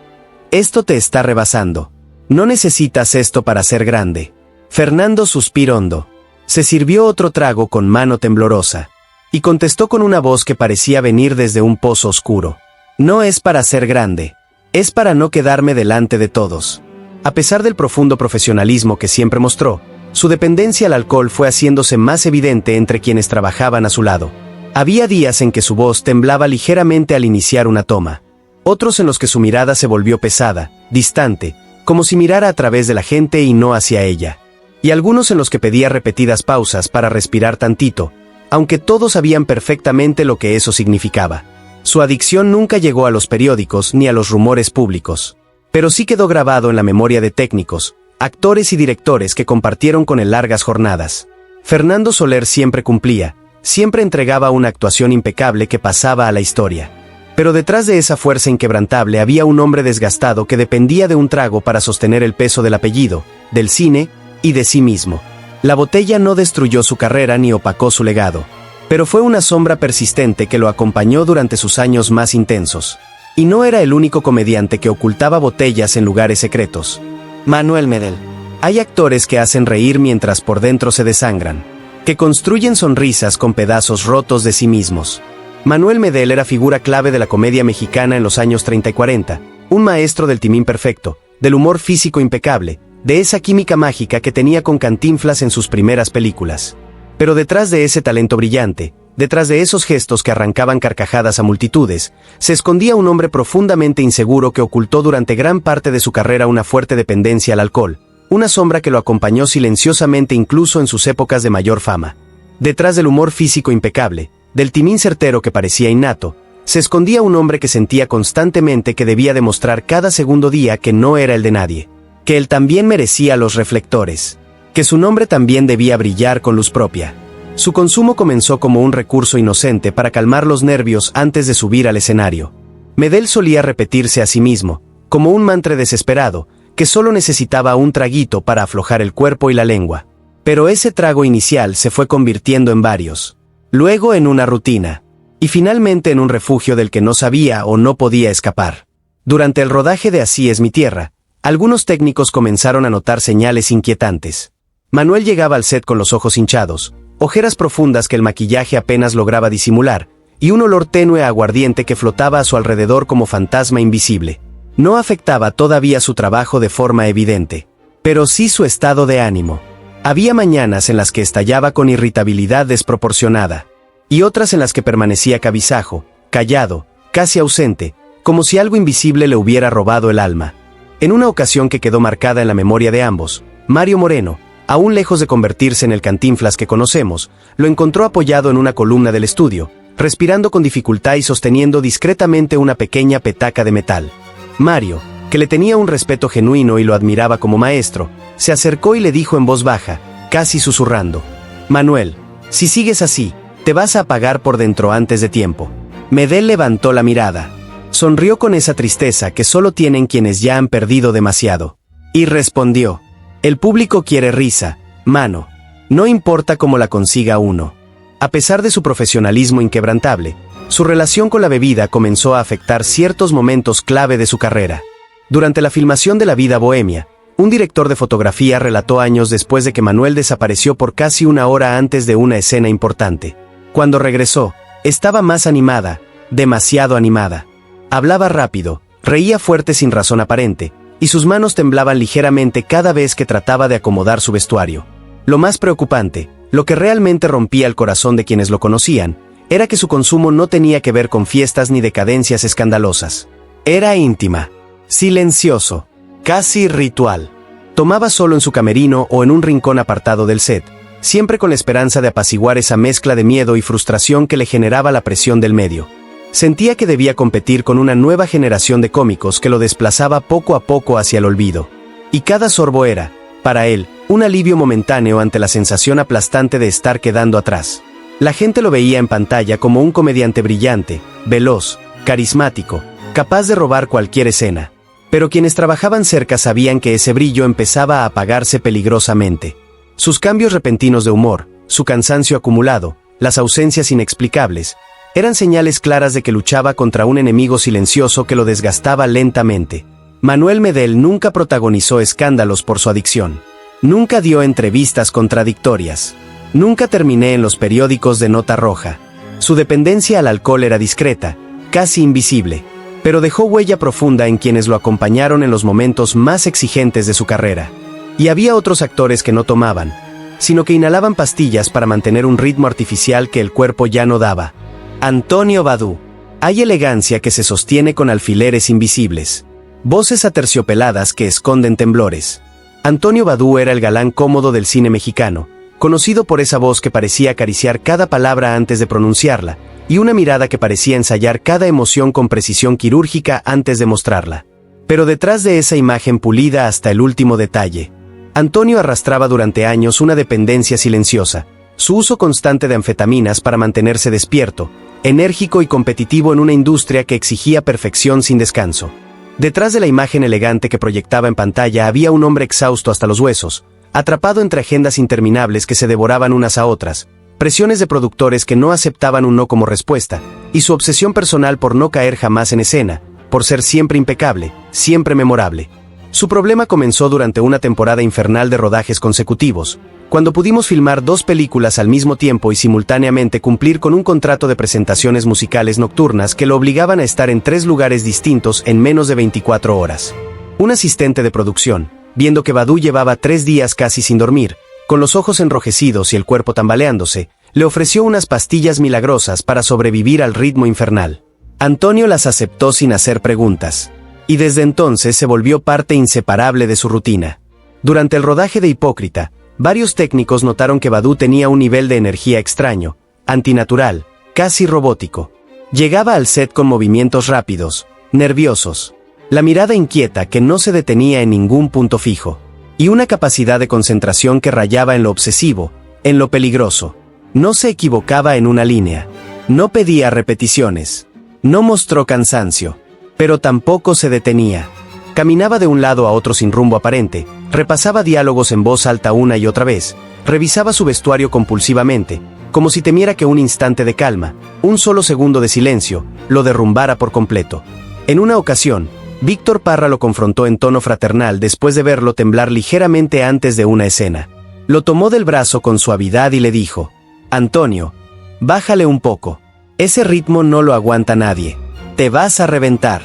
esto te está rebasando. No necesitas esto para ser grande. Fernando suspiró hondo. Se sirvió otro trago con mano temblorosa, y contestó con una voz que parecía venir desde un pozo oscuro: no es para ser grande, es para no quedarme delante de todos. A pesar del profundo profesionalismo que siempre mostró, su dependencia al alcohol fue haciéndose más evidente entre quienes trabajaban a su lado. Había días en que su voz temblaba ligeramente al iniciar una toma, otros en los que su mirada se volvió pesada, distante, como si mirara a través de la gente y no hacia ella, y algunos en los que pedía repetidas pausas para respirar tantito, aunque todos sabían perfectamente lo que eso significaba. Su adicción nunca llegó a los periódicos ni a los rumores públicos, pero sí quedó grabado en la memoria de técnicos, actores y directores que compartieron con él largas jornadas. Fernando Soler siempre cumplía, siempre entregaba una actuación impecable que pasaba a la historia. Pero detrás de esa fuerza inquebrantable había un hombre desgastado que dependía de un trago para sostener el peso del apellido, del cine y de sí mismo. La botella no destruyó su carrera ni opacó su legado, pero fue una sombra persistente que lo acompañó durante sus años más intensos. Y no era el único comediante que ocultaba botellas en lugares secretos. Manuel Medel. Hay actores que hacen reír mientras por dentro se desangran, que construyen sonrisas con pedazos rotos de sí mismos. Manuel Medel era figura clave de la comedia mexicana en los años 30 y 40, un maestro del timín perfecto, del humor físico impecable, de esa química mágica que tenía con Cantinflas en sus primeras películas. Pero detrás de ese talento brillante, detrás de esos gestos que arrancaban carcajadas a multitudes, se escondía un hombre profundamente inseguro que ocultó durante gran parte de su carrera una fuerte dependencia al alcohol, una sombra que lo acompañó silenciosamente incluso en sus épocas de mayor fama. Detrás del humor físico impecable, del timín certero que parecía innato, se escondía un hombre que sentía constantemente que debía demostrar cada segundo día que no era el de nadie, que él también merecía los reflectores, que su nombre también debía brillar con luz propia. Su consumo comenzó como un recurso inocente para calmar los nervios antes de subir al escenario. Medel solía repetirse a sí mismo, como un mantra desesperado, que solo necesitaba un traguito para aflojar el cuerpo y la lengua. Pero ese trago inicial se fue convirtiendo en varios, luego en una rutina, y finalmente en un refugio del que no sabía o no podía escapar. Durante el rodaje de Así es mi tierra, algunos técnicos comenzaron a notar señales inquietantes. Manuel llegaba al set con los ojos hinchados, ojeras profundas que el maquillaje apenas lograba disimular, y un olor tenue a aguardiente que flotaba a su alrededor como fantasma invisible. No afectaba todavía su trabajo de forma evidente, pero sí su estado de ánimo. Había mañanas en las que estallaba con irritabilidad desproporcionada, y otras en las que permanecía cabizbajo, callado, casi ausente, como si algo invisible le hubiera robado el alma. En una ocasión que quedó marcada en la memoria de ambos, Mario Moreno, aún lejos de convertirse en el Cantinflas que conocemos, lo encontró apoyado en una columna del estudio, respirando con dificultad y sosteniendo discretamente una pequeña petaca de metal. Mario, que le tenía un respeto genuino y lo admiraba como maestro, se acercó y le dijo en voz baja, casi susurrando: Manuel, si sigues así, te vas a apagar por dentro antes de tiempo. Medel levantó la mirada. Sonrió con esa tristeza que solo tienen quienes ya han perdido demasiado. Y respondió: el público quiere risa, mano. No importa cómo la consiga uno. A pesar de su profesionalismo inquebrantable, su relación con la bebida comenzó a afectar ciertos momentos clave de su carrera. Durante la filmación de La vida bohemia, un director de fotografía relató años después de que Manuel desapareció por casi una hora antes de una escena importante. Cuando regresó, estaba más animada, demasiado animada. Hablaba rápido, reía fuerte sin razón aparente, y sus manos temblaban ligeramente cada vez que trataba de acomodar su vestuario. Lo más preocupante, lo que realmente rompía el corazón de quienes lo conocían, era que su consumo no tenía que ver con fiestas ni decadencias escandalosas. Era íntima, silencioso, casi ritual. Tomaba solo en su camerino o en un rincón apartado del set, siempre con la esperanza de apaciguar esa mezcla de miedo y frustración que le generaba la presión del medio. Sentía que debía competir con una nueva generación de cómicos que lo desplazaba poco a poco hacia el olvido. Y cada sorbo era, para él, un alivio momentáneo ante la sensación aplastante de estar quedando atrás. La gente lo veía en pantalla como un comediante brillante, veloz, carismático, capaz de robar cualquier escena. Pero quienes trabajaban cerca sabían que ese brillo empezaba a apagarse peligrosamente. Sus cambios repentinos de humor, su cansancio acumulado, las ausencias inexplicables, eran señales claras de que luchaba contra un enemigo silencioso que lo desgastaba lentamente. Manuel Medel nunca protagonizó escándalos por su adicción. Nunca dio entrevistas contradictorias. Nunca terminé en los periódicos de nota roja. Su dependencia al alcohol era discreta, casi invisible, pero dejó huella profunda en quienes lo acompañaron en los momentos más exigentes de su carrera. Y había otros actores que no tomaban, sino que inhalaban pastillas para mantener un ritmo artificial que el cuerpo ya no daba. Antonio Badú. Hay elegancia que se sostiene con alfileres invisibles. Voces aterciopeladas que esconden temblores. Antonio Badú era el galán cómodo del cine mexicano, conocido por esa voz que parecía acariciar cada palabra antes de pronunciarla, y una mirada que parecía ensayar cada emoción con precisión quirúrgica antes de mostrarla. Pero detrás de esa imagen pulida hasta el último detalle, Antonio arrastraba durante años una dependencia silenciosa, su uso constante de anfetaminas para mantenerse despierto, enérgico y competitivo en una industria que exigía perfección sin descanso. Detrás de la imagen elegante que proyectaba en pantalla había un hombre exhausto hasta los huesos, atrapado entre agendas interminables que se devoraban unas a otras, presiones de productores que no aceptaban un no como respuesta, y su obsesión personal por no caer jamás en escena, por ser siempre impecable, siempre memorable. Su problema comenzó durante una temporada infernal de rodajes consecutivos, cuando pudimos filmar 2 películas al mismo tiempo y simultáneamente cumplir con un contrato de presentaciones musicales nocturnas que lo obligaban a estar en 3 lugares distintos en menos de 24 horas. Un asistente de producción, viendo que Badú llevaba 3 días casi sin dormir, con los ojos enrojecidos y el cuerpo tambaleándose, le ofreció unas pastillas milagrosas para sobrevivir al ritmo infernal. Antonio las aceptó sin hacer preguntas, y desde entonces se volvió parte inseparable de su rutina. Durante el rodaje de Hipócrita, varios técnicos notaron que Badú tenía un nivel de energía extraño, antinatural, casi robótico. Llegaba al set con movimientos rápidos, nerviosos, la mirada inquieta que no se detenía en ningún punto fijo, y una capacidad de concentración que rayaba en lo obsesivo, en lo peligroso. No se equivocaba en una línea, no pedía repeticiones, no mostró cansancio, pero tampoco se detenía. Caminaba de un lado a otro sin rumbo aparente, repasaba diálogos en voz alta una y otra vez, revisaba su vestuario compulsivamente, como si temiera que un instante de calma, un solo segundo de silencio, lo derrumbara por completo. En una ocasión, Víctor Parra lo confrontó en tono fraternal después de verlo temblar ligeramente antes de una escena. Lo tomó del brazo con suavidad y le dijo: «Antonio, bájale un poco. Ese ritmo no lo aguanta nadie. Te vas a reventar».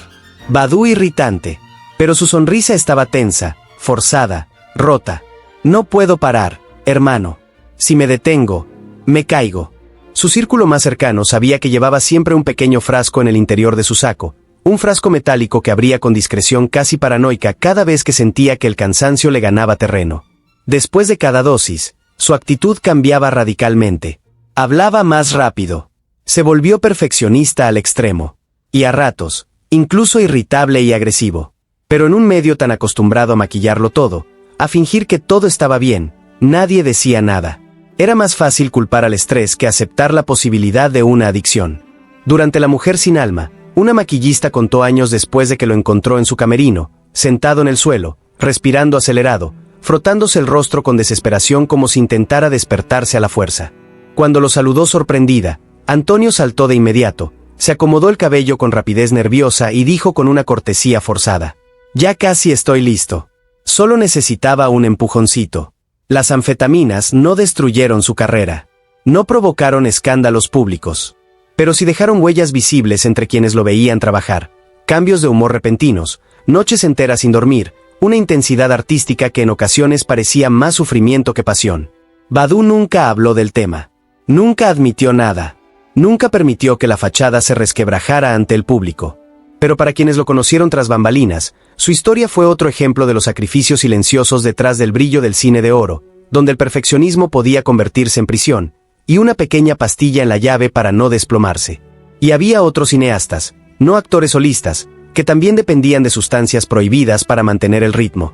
Badú irritante, pero su sonrisa estaba tensa, forzada, rota. «No puedo parar, hermano. Si me detengo, me caigo». Su círculo más cercano sabía que llevaba siempre un pequeño frasco en el interior de su saco, un frasco metálico que abría con discreción casi paranoica cada vez que sentía que el cansancio le ganaba terreno. Después de cada dosis, su actitud cambiaba radicalmente. Hablaba más rápido. Se volvió perfeccionista al extremo. Y a ratos, incluso irritable y agresivo. Pero en un medio tan acostumbrado a maquillarlo todo, a fingir que todo estaba bien, nadie decía nada. Era más fácil culpar al estrés que aceptar la posibilidad de una adicción. Durante La Mujer sin Alma, una maquillista contó años después de que lo encontró en su camerino, sentado en el suelo, respirando acelerado, frotándose el rostro con desesperación como si intentara despertarse a la fuerza. Cuando lo saludó sorprendida, Antonio saltó de inmediato, se acomodó el cabello con rapidez nerviosa y dijo con una cortesía forzada: «Ya casi estoy listo. Solo necesitaba un empujoncito». Las anfetaminas no destruyeron su carrera. No provocaron escándalos públicos. Pero sí dejaron huellas visibles entre quienes lo veían trabajar. Cambios de humor repentinos, noches enteras sin dormir, una intensidad artística que en ocasiones parecía más sufrimiento que pasión. Badú nunca habló del tema. Nunca admitió nada. Nunca permitió que la fachada se resquebrajara ante el público. Pero para quienes lo conocieron tras bambalinas, su historia fue otro ejemplo de los sacrificios silenciosos detrás del brillo del cine de oro, donde el perfeccionismo podía convertirse en prisión, y una pequeña pastilla en la llave para no desplomarse. Y había otros cineastas, no actores solistas, que también dependían de sustancias prohibidas para mantener el ritmo.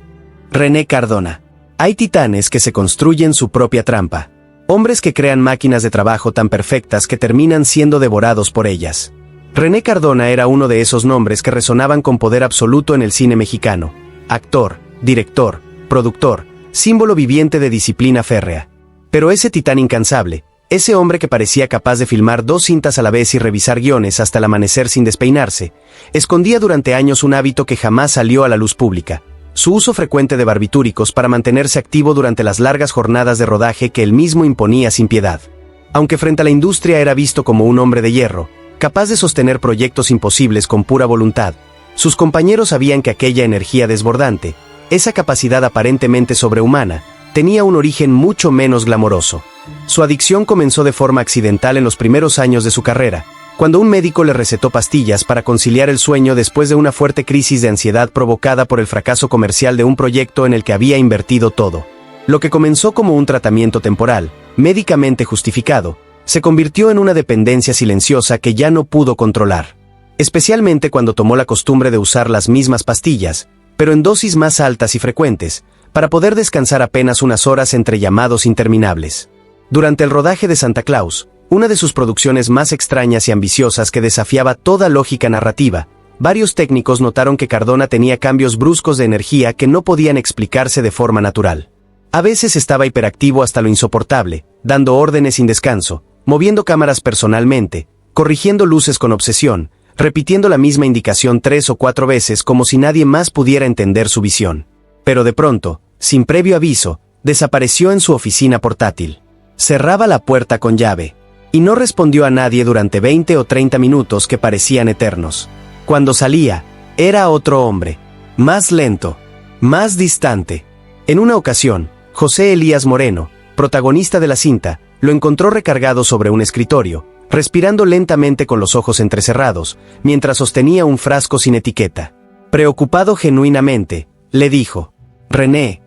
René Cardona. Hay titanes que se construyen su propia trampa. Hombres que crean máquinas de trabajo tan perfectas que terminan siendo devorados por ellas. René Cardona era uno de esos nombres que resonaban con poder absoluto en el cine mexicano. Actor, director, productor, símbolo viviente de disciplina férrea. Pero ese titán incansable, ese hombre que parecía capaz de filmar 2 cintas a la vez y revisar guiones hasta el amanecer sin despeinarse, escondía durante años un hábito que jamás salió a la luz pública: su uso frecuente de barbitúricos para mantenerse activo durante las largas jornadas de rodaje que él mismo imponía sin piedad. Aunque frente a la industria era visto como un hombre de hierro, capaz de sostener proyectos imposibles con pura voluntad, sus compañeros sabían que aquella energía desbordante, esa capacidad aparentemente sobrehumana, tenía un origen mucho menos glamoroso. Su adicción comenzó de forma accidental en los primeros años de su carrera, cuando un médico le recetó pastillas para conciliar el sueño después de una fuerte crisis de ansiedad provocada por el fracaso comercial de un proyecto en el que había invertido todo. Lo que comenzó como un tratamiento temporal, médicamente justificado, se convirtió en una dependencia silenciosa que ya no pudo controlar. Especialmente cuando tomó la costumbre de usar las mismas pastillas, pero en dosis más altas y frecuentes, para poder descansar apenas unas horas entre llamados interminables. Durante el rodaje de Santa Claus, una de sus producciones más extrañas y ambiciosas que desafiaba toda lógica narrativa, varios técnicos notaron que Cardona tenía cambios bruscos de energía que no podían explicarse de forma natural. A veces estaba hiperactivo hasta lo insoportable, dando órdenes sin descanso, moviendo cámaras personalmente, corrigiendo luces con obsesión, repitiendo la misma indicación 3 o 4 veces como si nadie más pudiera entender su visión. Pero de pronto, sin previo aviso, desapareció en su oficina portátil. Cerraba la puerta con llave, y no respondió a nadie durante 20 o 30 minutos que parecían eternos. Cuando salía, era otro hombre, más lento, más distante. En una ocasión, José Elías Moreno, protagonista de la cinta, lo encontró recargado sobre un escritorio, respirando lentamente con los ojos entrecerrados, mientras sostenía un frasco sin etiqueta. Preocupado genuinamente, le dijo: «René,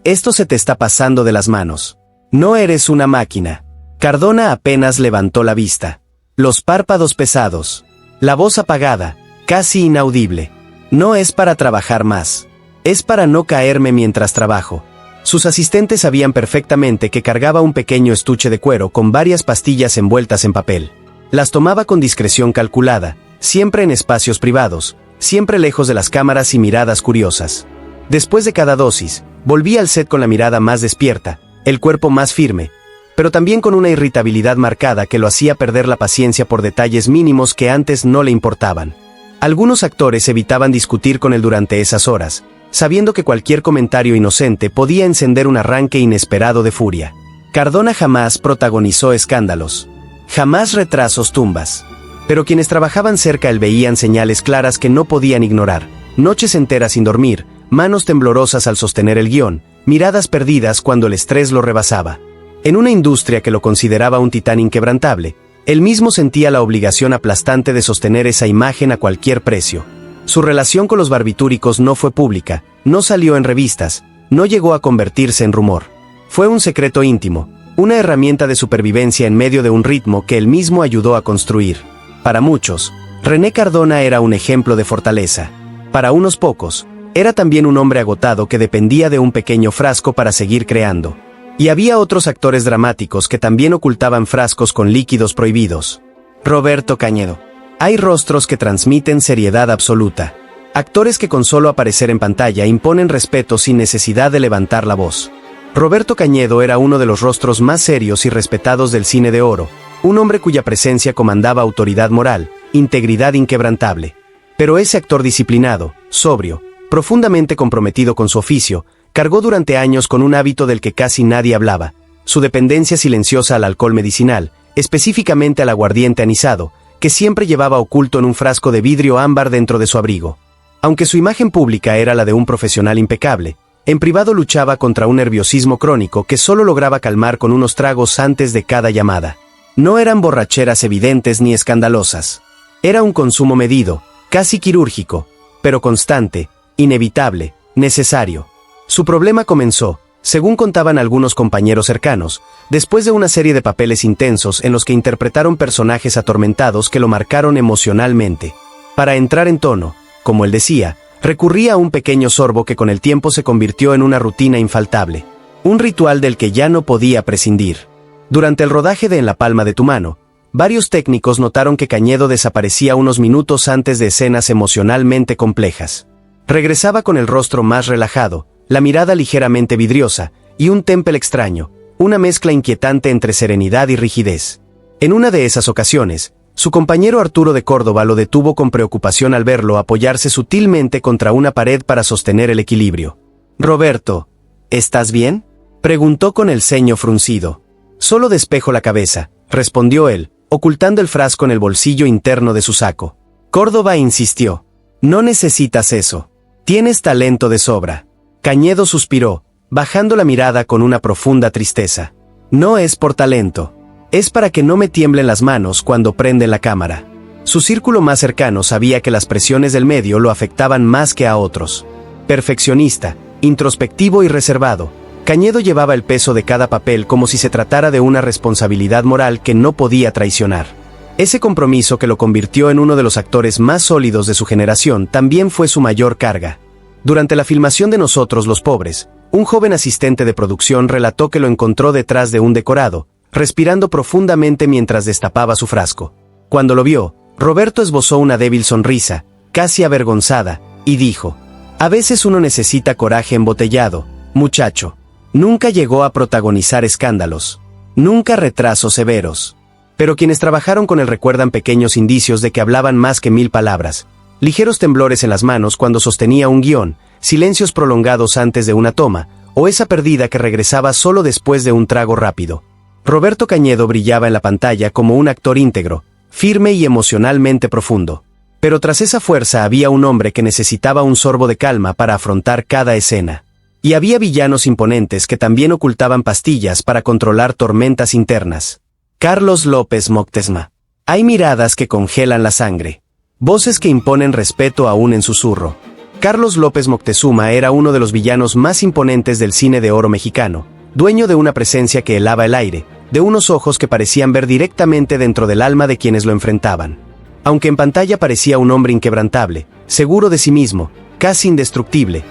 esto se te está pasando de las manos. No eres una máquina». Cardona apenas levantó la vista. Los párpados pesados. La voz apagada, casi inaudible. «No es para trabajar más. Es para no caerme mientras trabajo». Sus asistentes sabían perfectamente que cargaba un pequeño estuche de cuero con varias pastillas envueltas en papel. Las tomaba con discreción calculada, siempre en espacios privados, siempre lejos de las cámaras y miradas curiosas. Después de cada dosis, volvía al set con la mirada más despierta, el cuerpo más firme, pero también con una irritabilidad marcada que lo hacía perder la paciencia por detalles mínimos que antes no le importaban. Algunos actores evitaban discutir con él durante esas horas, sabiendo que cualquier comentario inocente podía encender un arranque inesperado de furia. Cardona jamás protagonizó escándalos, jamás retrasos tumbas. Pero quienes trabajaban cerca él veían señales claras que no podían ignorar: noches enteras sin dormir, manos temblorosas al sostener el guión, miradas perdidas cuando el estrés lo rebasaba. En una industria que lo consideraba un titán inquebrantable, él mismo sentía la obligación aplastante de sostener esa imagen a cualquier precio. Su relación con los barbitúricos no fue pública, no salió en revistas, no llegó a convertirse en rumor. Fue un secreto íntimo, una herramienta de supervivencia en medio de un ritmo que él mismo ayudó a construir. Para muchos, René Cardona era un ejemplo de fortaleza. Para unos pocos, era también un hombre agotado que dependía de un pequeño frasco para seguir creando. Y había otros actores dramáticos que también ocultaban frascos con líquidos prohibidos. Roberto Cañedo. Hay rostros que transmiten seriedad absoluta. Actores que con solo aparecer en pantalla imponen respeto sin necesidad de levantar la voz. Roberto Cañedo era uno de los rostros más serios y respetados del cine de oro, un hombre cuya presencia comandaba autoridad moral, integridad inquebrantable. Pero ese actor disciplinado, sobrio, profundamente comprometido con su oficio, cargó durante años con un hábito del que casi nadie hablaba: su dependencia silenciosa al alcohol medicinal, específicamente al aguardiente anisado, que siempre llevaba oculto en un frasco de vidrio ámbar dentro de su abrigo. Aunque su imagen pública era la de un profesional impecable, en privado luchaba contra un nerviosismo crónico que solo lograba calmar con unos tragos antes de cada llamada. No eran borracheras evidentes ni escandalosas. Era un consumo medido, casi quirúrgico, pero constante, inevitable, necesario. Su problema comenzó, según contaban algunos compañeros cercanos, después de una serie de papeles intensos en los que interpretaron personajes atormentados que lo marcaron emocionalmente. Para entrar en tono, como él decía, recurría a un pequeño sorbo que con el tiempo se convirtió en una rutina infaltable, un ritual del que ya no podía prescindir. Durante el rodaje de En la palma de tu mano, varios técnicos notaron que Cañedo desaparecía unos minutos antes de escenas emocionalmente complejas. Regresaba con el rostro más relajado, la mirada ligeramente vidriosa, y un temple extraño, una mezcla inquietante entre serenidad y rigidez. En una de esas ocasiones, su compañero Arturo de Córdoba lo detuvo con preocupación al verlo apoyarse sutilmente contra una pared para sostener el equilibrio. «Roberto, ¿estás bien?», preguntó con el ceño fruncido. «Solo despejo la cabeza», respondió él, ocultando el frasco en el bolsillo interno de su saco. Córdoba insistió. «No necesitas eso. Tienes talento de sobra». Cañedo suspiró, bajando la mirada con una profunda tristeza. «No es por talento. Es para que no me tiemblen las manos cuando prenden la cámara». Su círculo más cercano sabía que las presiones del medio lo afectaban más que a otros. Perfeccionista, introspectivo y reservado, Cañedo llevaba el peso de cada papel como si se tratara de una responsabilidad moral que no podía traicionar. Ese compromiso que lo convirtió en uno de los actores más sólidos de su generación también fue su mayor carga. Durante la filmación de Nosotros los Pobres, un joven asistente de producción relató que lo encontró detrás de un decorado, respirando profundamente mientras destapaba su frasco. Cuando lo vio, Roberto esbozó una débil sonrisa, casi avergonzada, y dijo: «A veces uno necesita coraje embotellado, muchacho». Nunca llegó a protagonizar escándalos, nunca retrasos severos. Pero quienes trabajaron con él recuerdan pequeños indicios de que hablaban más que 1000 palabras. Ligeros temblores en las manos cuando sostenía un guión, silencios prolongados antes de una toma, o esa perdida que regresaba solo después de un trago rápido. Roberto Cañedo brillaba en la pantalla como un actor íntegro, firme y emocionalmente profundo. Pero tras esa fuerza había un hombre que necesitaba un sorbo de calma para afrontar cada escena. Y había villanos imponentes que también ocultaban pastillas para controlar tormentas internas. Carlos López Moctezuma. Hay miradas que congelan la sangre. Voces que imponen respeto aún en susurro. Carlos López Moctezuma era uno de los villanos más imponentes del cine de oro mexicano, dueño de una presencia que helaba el aire, de unos ojos que parecían ver directamente dentro del alma de quienes lo enfrentaban. Aunque en pantalla parecía un hombre inquebrantable, seguro de sí mismo, casi indestructible,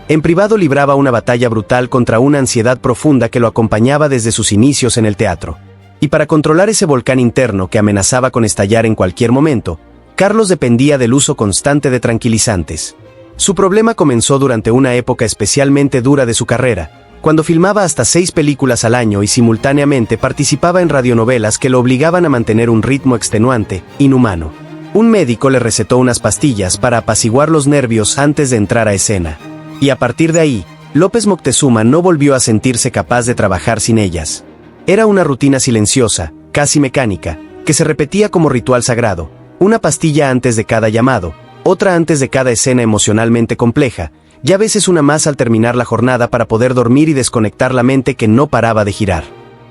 en privado libraba una batalla brutal contra una ansiedad profunda que lo acompañaba desde sus inicios en el teatro. Y para controlar ese volcán interno que amenazaba con estallar en cualquier momento, Carlos dependía del uso constante de tranquilizantes. Su problema comenzó durante una época especialmente dura de su carrera, cuando filmaba hasta 6 películas al año y simultáneamente participaba en radionovelas que lo obligaban a mantener un ritmo extenuante, inhumano. Un médico le recetó unas pastillas para apaciguar los nervios antes de entrar a escena. Y a partir de ahí, López Moctezuma no volvió a sentirse capaz de trabajar sin ellas. Era una rutina silenciosa, casi mecánica, que se repetía como ritual sagrado, una pastilla antes de cada llamado, otra antes de cada escena emocionalmente compleja, y a veces una más al terminar la jornada para poder dormir y desconectar la mente que no paraba de girar.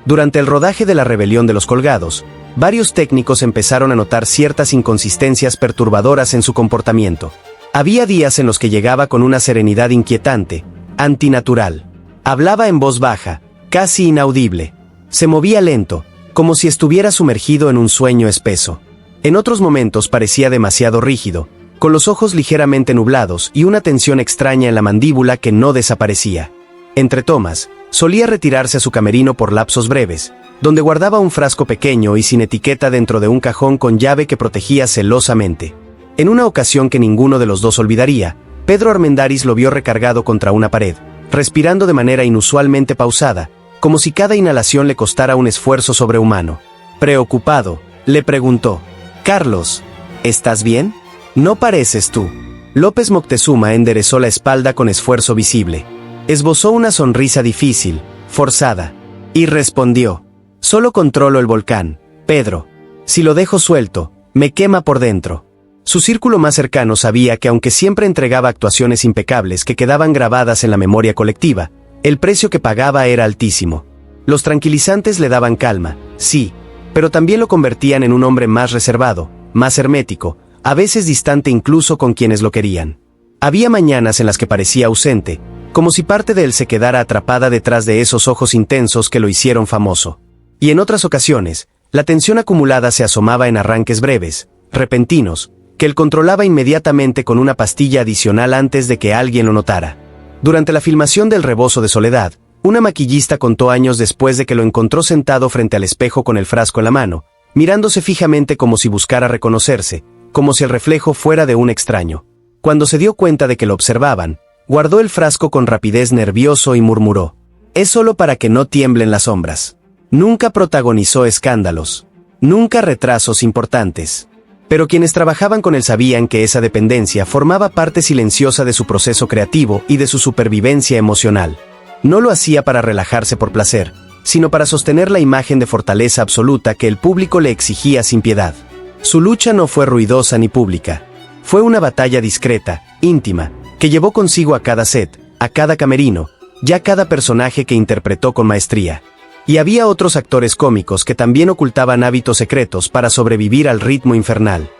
Durante el rodaje de La Rebelión de los Colgados, varios técnicos empezaron a notar ciertas inconsistencias perturbadoras en su comportamiento. Había días en los que llegaba con una serenidad inquietante, antinatural. Hablaba en voz baja, casi inaudible. Se movía lento, como si estuviera sumergido en un sueño espeso. En otros momentos parecía demasiado rígido, con los ojos ligeramente nublados y una tensión extraña en la mandíbula que no desaparecía. Entre tomas, solía retirarse a su camerino por lapsos breves, donde guardaba un frasco pequeño y sin etiqueta dentro de un cajón con llave que protegía celosamente. En una ocasión que ninguno de los dos olvidaría, Pedro Armendáriz lo vio recargado contra una pared, respirando de manera inusualmente pausada, como si cada inhalación le costara un esfuerzo sobrehumano. Preocupado, le preguntó: «Carlos, ¿estás bien? No pareces tú». López Moctezuma enderezó la espalda con esfuerzo visible. Esbozó una sonrisa difícil, forzada, y respondió: «Solo controlo el volcán, Pedro. Si lo dejo suelto, me quema por dentro». Su círculo más cercano sabía que aunque siempre entregaba actuaciones impecables que quedaban grabadas en la memoria colectiva, el precio que pagaba era altísimo. Los tranquilizantes le daban calma, sí, pero también lo convertían en un hombre más reservado, más hermético, a veces distante incluso con quienes lo querían. Había mañanas en las que parecía ausente, como si parte de él se quedara atrapada detrás de esos ojos intensos que lo hicieron famoso. Y en otras ocasiones, la tensión acumulada se asomaba en arranques breves, repentinos, que él controlaba inmediatamente con una pastilla adicional antes de que alguien lo notara. Durante la filmación del Rebozo de Soledad, Una maquillista contó años después de que lo encontró sentado frente al espejo con el frasco en la mano, mirándose fijamente como si buscara reconocerse, como si el reflejo fuera de un extraño. Cuando se dio cuenta de que lo observaban, guardó el frasco con rapidez nervioso y murmuró: «Es solo para que no tiemblen las sombras». Nunca protagonizó escándalos. Nunca retrasos importantes. Pero quienes trabajaban con él sabían que esa dependencia formaba parte silenciosa de su proceso creativo y de su supervivencia emocional. No lo hacía para relajarse por placer, sino para sostener la imagen de fortaleza absoluta que el público le exigía sin piedad. Su lucha no fue ruidosa ni pública. Fue una batalla discreta, íntima, que llevó consigo a cada set, a cada camerino, y a cada personaje que interpretó con maestría. Y había otros actores cómicos que también ocultaban hábitos secretos para sobrevivir al ritmo infernal.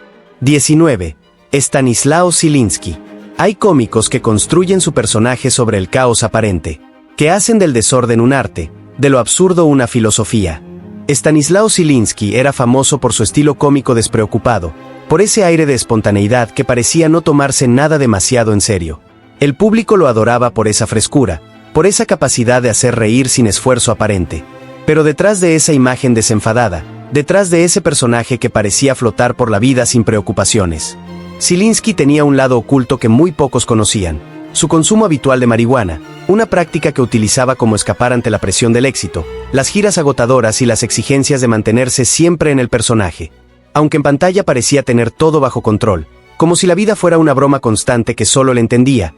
19. Stanislao Zilinski. Hay cómicos que construyen su personaje sobre el caos aparente, que hacen del desorden un arte, de lo absurdo una filosofía. Stanislao Zilinski era famoso por su estilo cómico despreocupado, por ese aire de espontaneidad que parecía no tomarse nada demasiado en serio. El público lo adoraba por esa frescura, por esa capacidad de hacer reír sin esfuerzo aparente. Pero detrás de esa imagen desenfadada, detrás de ese personaje que parecía flotar por la vida sin preocupaciones, Zilinski tenía un lado oculto que muy pocos conocían: su consumo habitual de marihuana, una práctica que utilizaba como escapar ante la presión del éxito, las giras agotadoras y las exigencias de mantenerse siempre en el personaje. Aunque en pantalla parecía tener todo bajo control, como si la vida fuera una broma constante que solo le entendía,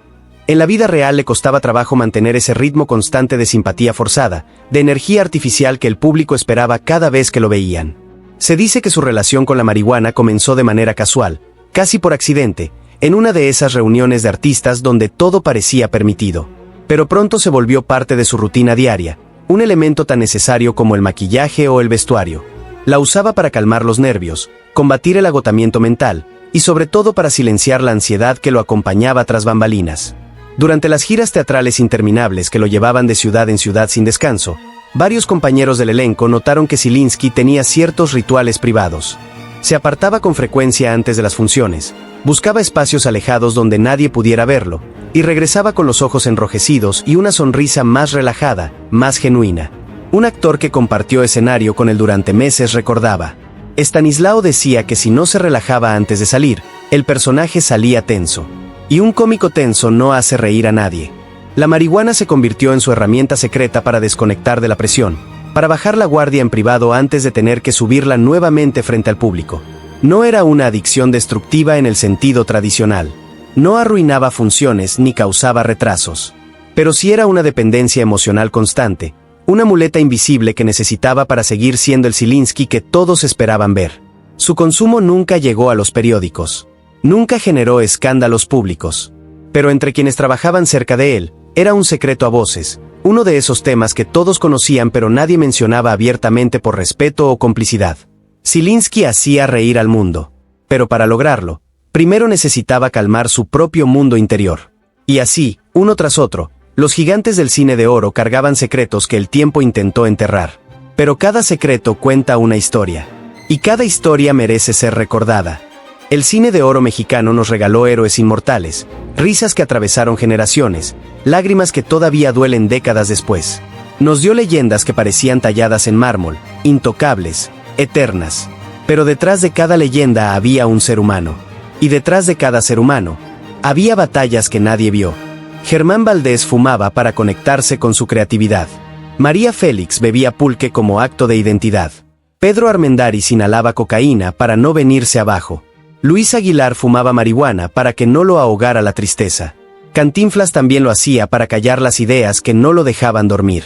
en la vida real le costaba trabajo mantener ese ritmo constante de simpatía forzada, de energía artificial que el público esperaba cada vez que lo veían. Se dice que su relación con la marihuana comenzó de manera casual, casi por accidente, en una de esas reuniones de artistas donde todo parecía permitido. Pero pronto se volvió parte de su rutina diaria, un elemento tan necesario como el maquillaje o el vestuario. La usaba para calmar los nervios, combatir el agotamiento mental, y sobre todo para silenciar la ansiedad que lo acompañaba tras bambalinas. Durante las giras teatrales interminables que lo llevaban de ciudad en ciudad sin descanso, varios compañeros del elenco notaron que Zilinski tenía ciertos rituales privados. Se apartaba con frecuencia antes de las funciones, buscaba espacios alejados donde nadie pudiera verlo, y regresaba con los ojos enrojecidos y una sonrisa más relajada, más genuina. Un actor que compartió escenario con él durante meses recordaba: Stanislao decía que si no se relajaba antes de salir, el personaje salía tenso. Y un cómico tenso no hace reír a nadie. La marihuana se convirtió en su herramienta secreta para desconectar de la presión, para bajar la guardia en privado antes de tener que subirla nuevamente frente al público. No era una adicción destructiva en el sentido tradicional. No arruinaba funciones ni causaba retrasos. Pero sí era una dependencia emocional constante, una muleta invisible que necesitaba para seguir siendo el Zilinski que todos esperaban ver. Su consumo nunca llegó a los periódicos. Nunca generó escándalos públicos. Pero entre quienes trabajaban cerca de él, era un secreto a voces, uno de esos temas que todos conocían pero nadie mencionaba abiertamente por respeto o complicidad. Zilinski hacía reír al mundo. Pero para lograrlo, primero necesitaba calmar su propio mundo interior. Y así, uno tras otro, los gigantes del cine de oro cargaban secretos que el tiempo intentó enterrar. Pero cada secreto cuenta una historia. Y cada historia merece ser recordada. El cine de oro mexicano nos regaló héroes inmortales, risas que atravesaron generaciones, lágrimas que todavía duelen décadas después. Nos dio leyendas que parecían talladas en mármol, intocables, eternas. Pero detrás de cada leyenda había un ser humano. Y detrás de cada ser humano, había batallas que nadie vio. Germán Valdés fumaba para conectarse con su creatividad. María Félix bebía pulque como acto de identidad. Pedro Armendáriz inhalaba cocaína para no venirse abajo. Luis Aguilar fumaba marihuana para que no lo ahogara la tristeza. Cantinflas también lo hacía para callar las ideas que no lo dejaban dormir.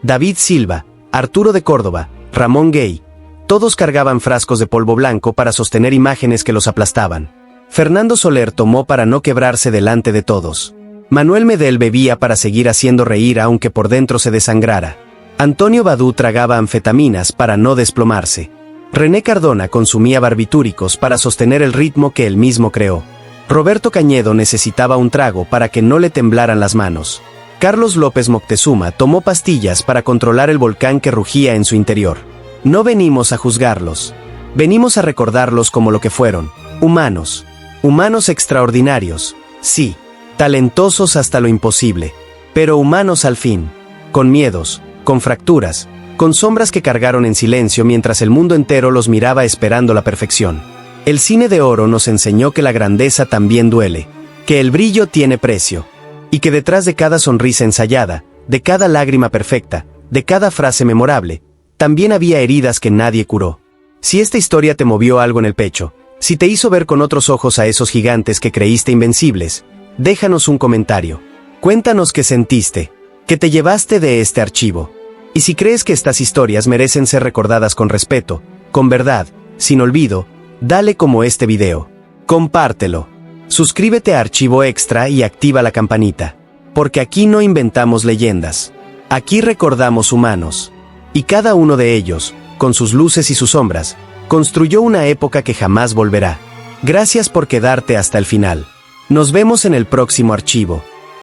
David Silva, Arturo de Córdoba, Ramón Gay, todos cargaban frascos de polvo blanco para sostener imágenes que los aplastaban. Fernando Soler tomó para no quebrarse delante de todos. Manuel Medel bebía para seguir haciendo reír aunque por dentro se desangrara. Antonio Badú tragaba anfetaminas para no desplomarse. René Cardona consumía barbitúricos para sostener el ritmo que él mismo creó. Roberto Cañedo necesitaba un trago para que no le temblaran las manos. Carlos López Moctezuma tomó pastillas para controlar el volcán que rugía en su interior. No venimos a juzgarlos. Venimos a recordarlos como lo que fueron, humanos. Humanos extraordinarios, sí, talentosos hasta lo imposible, pero humanos al fin. con miedos, con fracturas, con sombras que cargaron en silencio mientras el mundo entero los miraba esperando la perfección. El cine de oro nos enseñó que la grandeza también duele, que el brillo tiene precio, y que detrás de cada sonrisa ensayada, de cada lágrima perfecta, de cada frase memorable, también había heridas que nadie curó. Si esta historia te movió algo en el pecho, si te hizo ver con otros ojos a esos gigantes que creíste invencibles, déjanos un comentario. Cuéntanos qué sentiste, qué te llevaste de este archivo. Y si crees que estas historias merecen ser recordadas con respeto, con verdad, sin olvido, dale como este video. Compártelo. Suscríbete a Archivo Extra y activa la campanita. Porque aquí no inventamos leyendas. Aquí recordamos humanos. Y cada uno de ellos, con sus luces y sus sombras, construyó una época que jamás volverá. Gracias por quedarte hasta el final. Nos vemos en el próximo archivo.